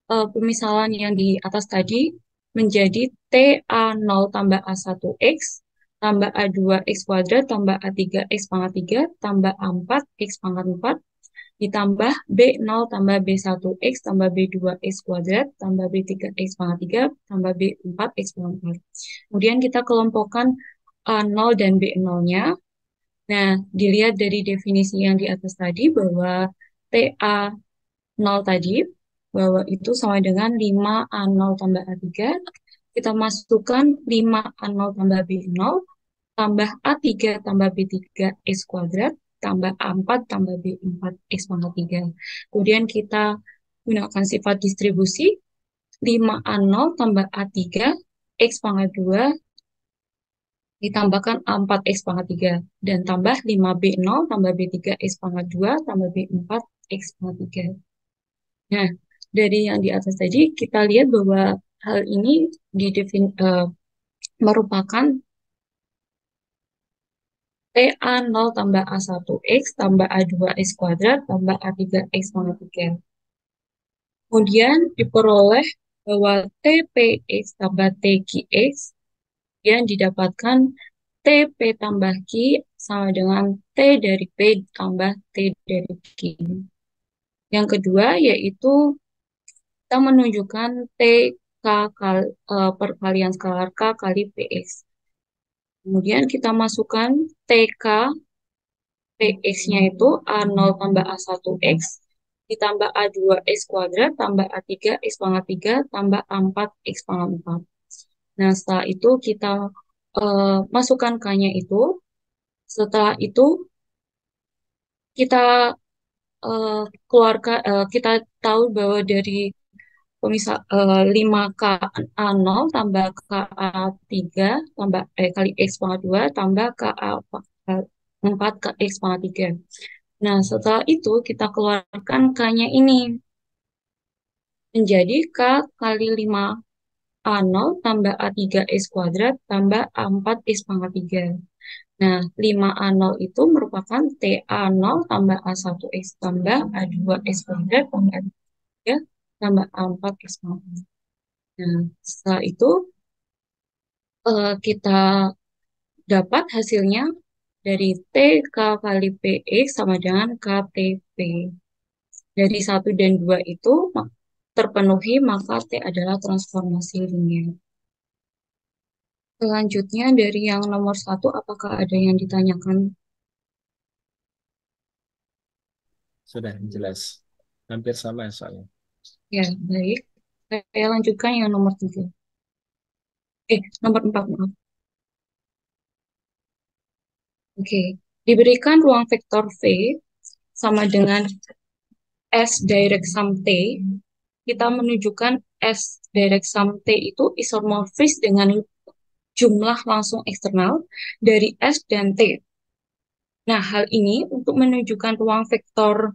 pemisalan yang di atas tadi menjadi TA0 tambah A1X tambah A2X kuadrat tambah A3X pangkat 3 tambah A4X pangkat 4 ditambah B0 tambah B1X tambah B2X kuadrat tambah B3X pangkat 3 tambah B4X pangkat 4. Kemudian kita kelompokkan A0 dan B0-nya. Nah, dilihat dari definisi yang di atas tadi bahwa TA0 tadi, bahwa itu sama dengan 5A0 tambah A3. Kita masukkan 5A0 tambah B0 tambah A3 tambah B3 X kuadrat tambah A4 tambah B4 X pangkat 3. Kemudian kita gunakan sifat distribusi 5A0 tambah A3 X pangkat 2 ditambahkan A4 X pangkat 3 dan tambah 5B0 tambah B3 X pangkat 2 tambah B4 X pangkat 3. Nah, dari yang di atas tadi kita lihat bahwa hal ini merupakan TA0 tambah A1X tambah A2X kuadrat tambah A3X pangkat 3. Kemudian diperoleh bahwa TPX tambah TQX yang didapatkan TP tambah Q sama dengan T dari P tambah T dari Q. Yang kedua yaitu kita menunjukkan TK perkalian skalar K kali PX. Kemudian kita masukkan TK PX-nya itu A0 tambah A1X ditambah A2X kuadrat tambah A3X pangkat 3 tambah A4X pangkat 4. Nah, setelah itu kita masukkan K-nya itu. Setelah itu kita keluarkan, kita tahu bahwa dari pemisah 5K A0 tambah KA3 tambah kali X pangkat 2 tambah KA 4 ke X pangkat 3. Nah, setelah itu kita keluarkan K-nya ini menjadi K kali 5A0 tambah A3X kuadrat tambah A4 X pangkat 3. Nah, 5A0 itu merupakan TA0 tambah A1X tambah A2X kuadrat tambah A3 tambah A4 X pangkat 3. Nah, setelah itu kita dapat hasilnya dari TK kali PX sama dengan KTP. Dari 1 dan 2 itu terpenuhi, maka T adalah transformasi linier. Selanjutnya dari yang nomor 1, apakah ada yang ditanyakan? Sudah jelas. Hampir sama soalnya. Ya, baik. Saya lanjutkan yang nomor 3. Nomor 4, maaf. Oke. Diberikan ruang vektor V sama dengan S direct sum T, kita menunjukkan S direct sum T itu isomorfis dengan jumlah langsung eksternal dari S dan T. Nah, hal ini untuk menunjukkan ruang vektor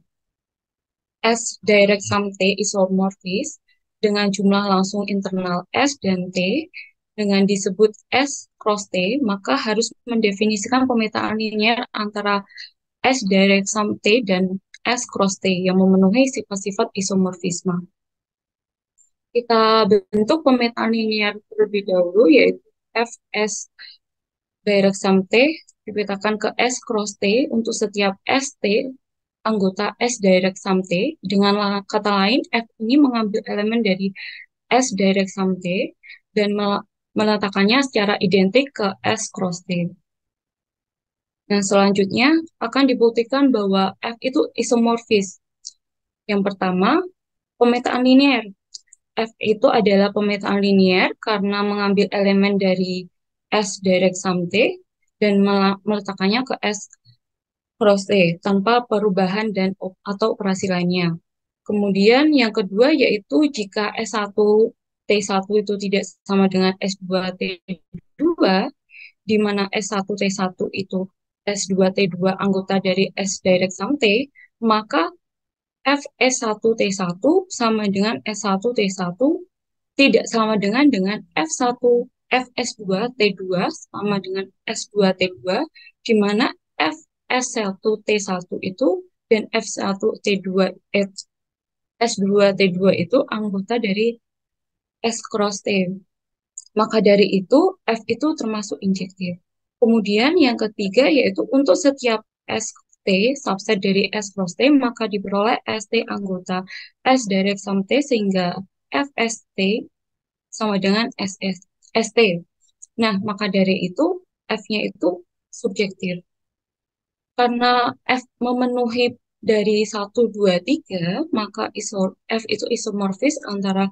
S direct sum T isomorfis dengan jumlah langsung internal S dan T dengan disebut S cross T, maka harus mendefinisikan pemetaan linear antara S direct sum T dan S cross T yang memenuhi sifat-sifat isomorfisme. Kita bentuk pemetaan linear terlebih dahulu, yaitu Fs direct sum T dipetakan ke S cross T untuk setiap ST anggota S direct sum T. Dengan kata lain, F ini mengambil elemen dari S direct sum T dan meletakkannya secara identik ke S cross T. Nah, selanjutnya akan dibuktikan bahwa F itu isomorfis. Yang pertama, pemetaan linear. F itu adalah pemetaan linear karena mengambil elemen dari S direct sum T dan meletakkannya ke S cross T tanpa perubahan dan atau operasi lainnya. Kemudian yang kedua yaitu jika S1 T1 itu tidak sama dengan S2 T2, di mana S1 T1 itu S2 T2 anggota dari S direct sum T, maka Fs1 T1 sama dengan S1 T1 tidak sama dengan F1 Fs2 T2 sama dengan S2 T2, di mana Fs1 T1 itu dan F1 T2 S2 T2 itu anggota dari S cross T. Maka dari itu F itu termasuk injektif. Kemudian yang ketiga yaitu untuk setiap ST subset dari S cross T maka diperoleh ST anggota S direct sum T sehingga FST sama dengan ST. Nah, maka dari itu F-nya itu subjektif. Karena F memenuhi dari 1, 2, 3, maka F itu isomorfis antara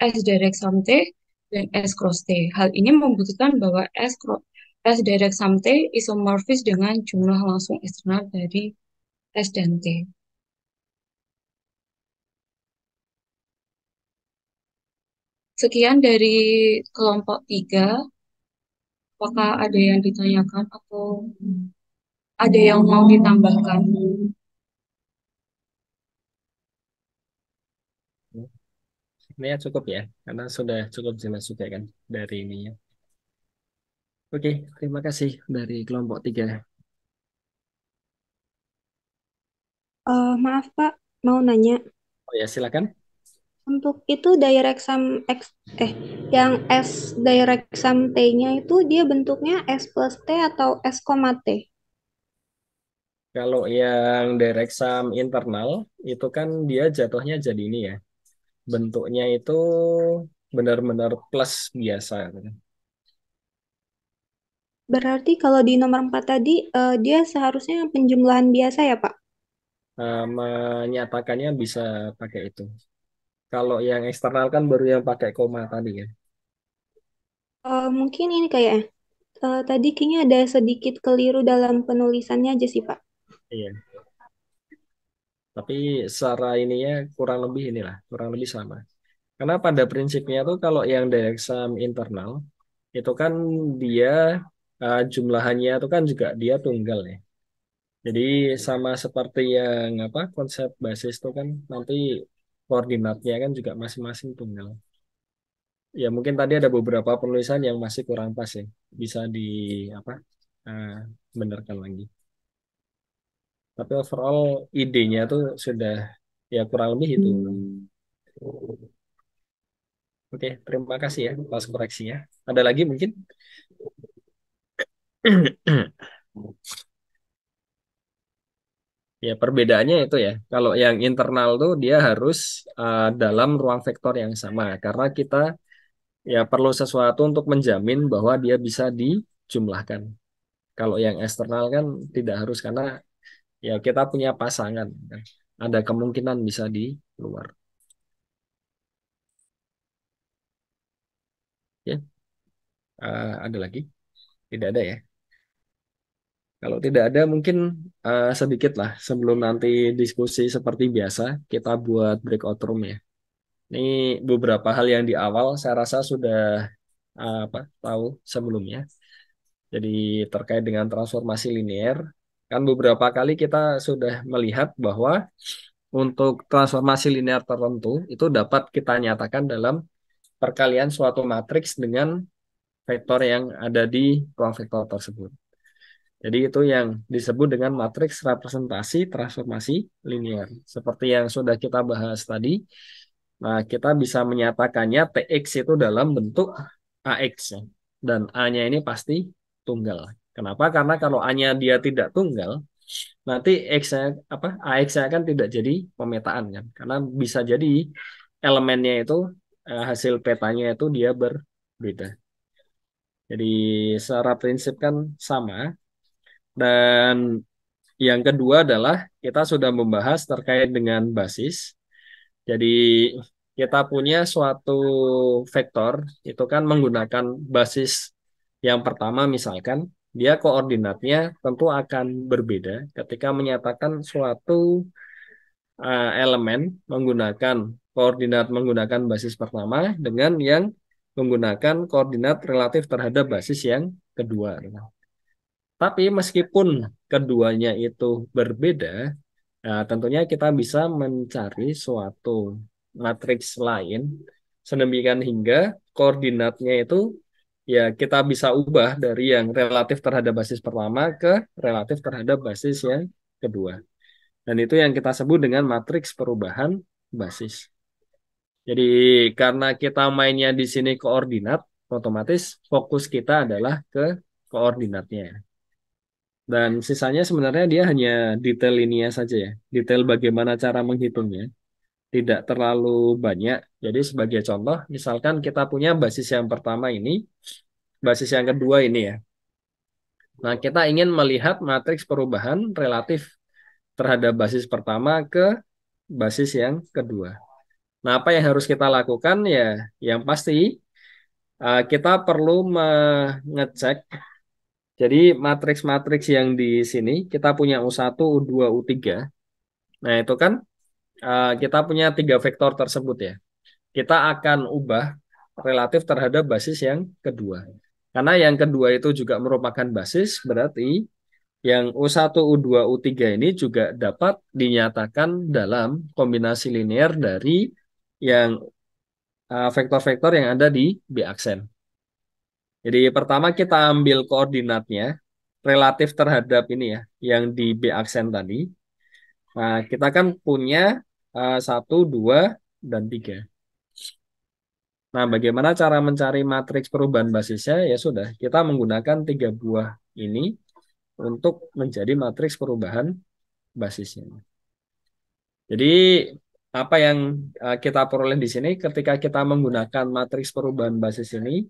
S direct sum T dan S cross T. Hal ini membuktikan bahwa S direct sum T isomorfis dengan jumlah langsung eksternal dari S dan T. Sekian dari kelompok 3. Apakah ada yang ditanyakan atau ada yang mau ditambahkan? Ini ya cukup ya, karena sudah cukup jelas juga kan dari ininya. Oke, terima kasih dari kelompok 3. Maaf Pak, mau nanya. Oh ya, silakan. Untuk itu direct sum X, yang S direct sum T-nya itu dia bentuknya S plus T atau S, T? Kalau yang direct sum internal, itu kan dia jatuhnya jadi ini ya. Bentuknya itu benar-benar plus biasa, gitu kan. Berarti kalau di nomor 4 tadi, dia seharusnya penjumlahan biasa ya Pak? Menyatakannya bisa pakai itu. Kalau yang eksternal kan baru yang pakai koma tadi ya. Mungkin ini kayak tadi kayaknya ada sedikit keliru dalam penulisannya aja sih Pak. Iya. Tapi secara ininya kurang lebih inilah, kurang lebih sama. Karena pada prinsipnya tuh kalau yang direct sum internal itu kan dia jumlahannya itu kan juga dia tunggal ya. Jadi sama seperti yang apa konsep basis itu kan nanti koordinatnya kan juga masing-masing tunggal. Ya mungkin tadi ada beberapa penulisan yang masih kurang pas ya. Bisa di apa eh, benarkan lagi. Tapi overall idenya tuh sudah ya kurang lebih itu. Oke, terima kasih ya atas koreksinya. Ada lagi mungkin? Ya, perbedaannya itu ya. Kalau yang internal tuh dia harus dalam ruang vektor yang sama. Karena kita ya perlu sesuatu untuk menjamin bahwa dia bisa dijumlahkan. Kalau yang eksternal kan tidak harus karena ya kita punya pasangan, kan. Ada kemungkinan bisa di luar. Ya, ada lagi? Tidak ada ya. Kalau tidak ada mungkin sedikit lah sebelum nanti diskusi seperti biasa kita buat breakout room ya. Ini beberapa hal yang di awal saya rasa sudah tahu sebelumnya. Jadi terkait dengan transformasi linear, kan beberapa kali kita sudah melihat bahwa untuk transformasi linear tertentu itu dapat kita nyatakan dalam perkalian suatu matriks dengan vektor yang ada di ruang vektor tersebut. Jadi itu yang disebut dengan matriks representasi transformasi linear. Seperti yang sudah kita bahas tadi, nah kita bisa menyatakannya TX itu dalam bentuk AX ya. Dan A-nya ini pasti tunggal. Kenapa? Karena kalau A-nya dia tidak tunggal, nanti X-nya AX-nya kan tidak jadi pemetaan kan. Karena bisa jadi elemennya itu hasil petanya itu dia berbeda. Jadi secara prinsip kan sama. Dan yang kedua adalah kita sudah membahas terkait dengan basis. Jadi kita punya suatu vektor itu kan menggunakan basis yang pertama misalkan dia koordinatnya tentu akan berbeda ketika menyatakan suatu elemen menggunakan koordinat menggunakan basis pertama dengan yang menggunakan koordinat relatif terhadap basis yang kedua. Tapi meskipun keduanya itu berbeda, nah, tentunya kita bisa mencari suatu matriks lain sedemikian hingga koordinatnya itu ya kita bisa ubah dari yang relatif terhadap basis pertama ke relatif terhadap basis yang kedua. Dan itu yang kita sebut dengan matriks perubahan basis. Jadi karena kita mainnya di sini koordinat, otomatis fokus kita adalah ke koordinatnya. Dan sisanya sebenarnya dia hanya detail linear saja ya. Detail bagaimana cara menghitungnya. Tidak terlalu banyak. Jadi sebagai contoh, misalkan kita punya basis yang pertama ini, basis yang kedua ini ya. Nah, kita ingin melihat matriks perubahan relatif terhadap basis pertama ke basis yang kedua. Nah, apa yang harus kita lakukan ya? Yang pasti kita perlu mengecek. Jadi matriks-matriks yang di sini kita punya U1, U2, U3. Nah, itu kan kita punya tiga vektor tersebut ya. Kita akan ubah relatif terhadap basis yang kedua. Karena yang kedua itu juga merupakan basis, berarti yang U1, U2, U3 ini juga dapat dinyatakan dalam kombinasi linear dari yang vektor-vektor yang ada di B aksen. Jadi pertama kita ambil koordinatnya relatif terhadap ini ya, yang di B aksen tadi. Nah, kita kan punya 1, 2, dan 3. Nah, bagaimana cara mencari matriks perubahan basisnya? Ya sudah, kita menggunakan 3 buah ini untuk menjadi matriks perubahan basisnya. Jadi, apa yang kita peroleh di sini ketika kita menggunakan matriks perubahan basis ini,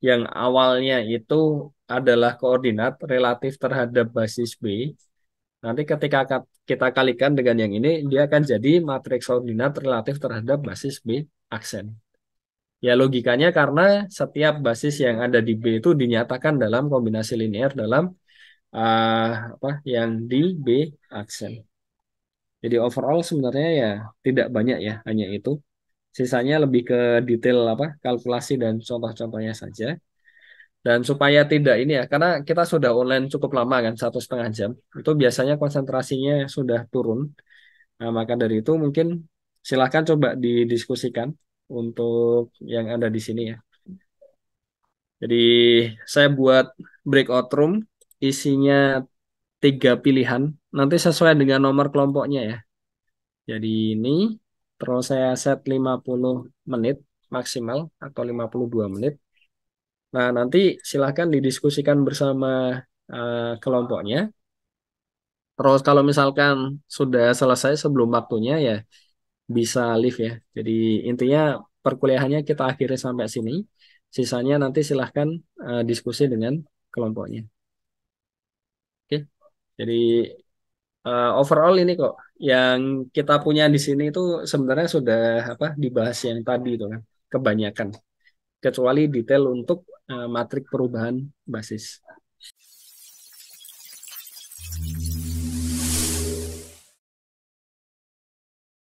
yang awalnya itu adalah koordinat relatif terhadap basis B, nanti ketika kita kalikan dengan yang ini, dia akan jadi matriks koordinat relatif terhadap basis B aksen. Ya logikanya karena setiap basis yang ada di B itu dinyatakan dalam kombinasi linear dalam yang di B aksen. Jadi overall sebenarnya ya tidak banyak ya, hanya itu. Sisanya lebih ke detail kalkulasi dan contoh-contohnya saja. Dan supaya tidak ini ya, karena kita sudah online cukup lama kan, 1,5 jam. Itu biasanya konsentrasinya sudah turun. Nah, maka dari itu mungkin silahkan coba didiskusikan untuk yang ada di sini ya. Jadi saya buat breakout room isinya 3 pilihan. Nanti sesuai dengan nomor kelompoknya ya. Jadi ini terus saya set 50 menit maksimal atau 52 menit. Nah, nanti silahkan didiskusikan bersama kelompoknya. Terus kalau misalkan sudah selesai sebelum waktunya ya bisa live ya. Jadi intinya perkuliahannya kita akhiri sampai sini. Sisanya nanti silahkan diskusi dengan kelompoknya. Oke. Jadi overall ini kok yang kita punya di sini itu sebenarnya sudah dibahas yang tadi itu kan kebanyakan. Kecuali detail untuk matrik perubahan basis.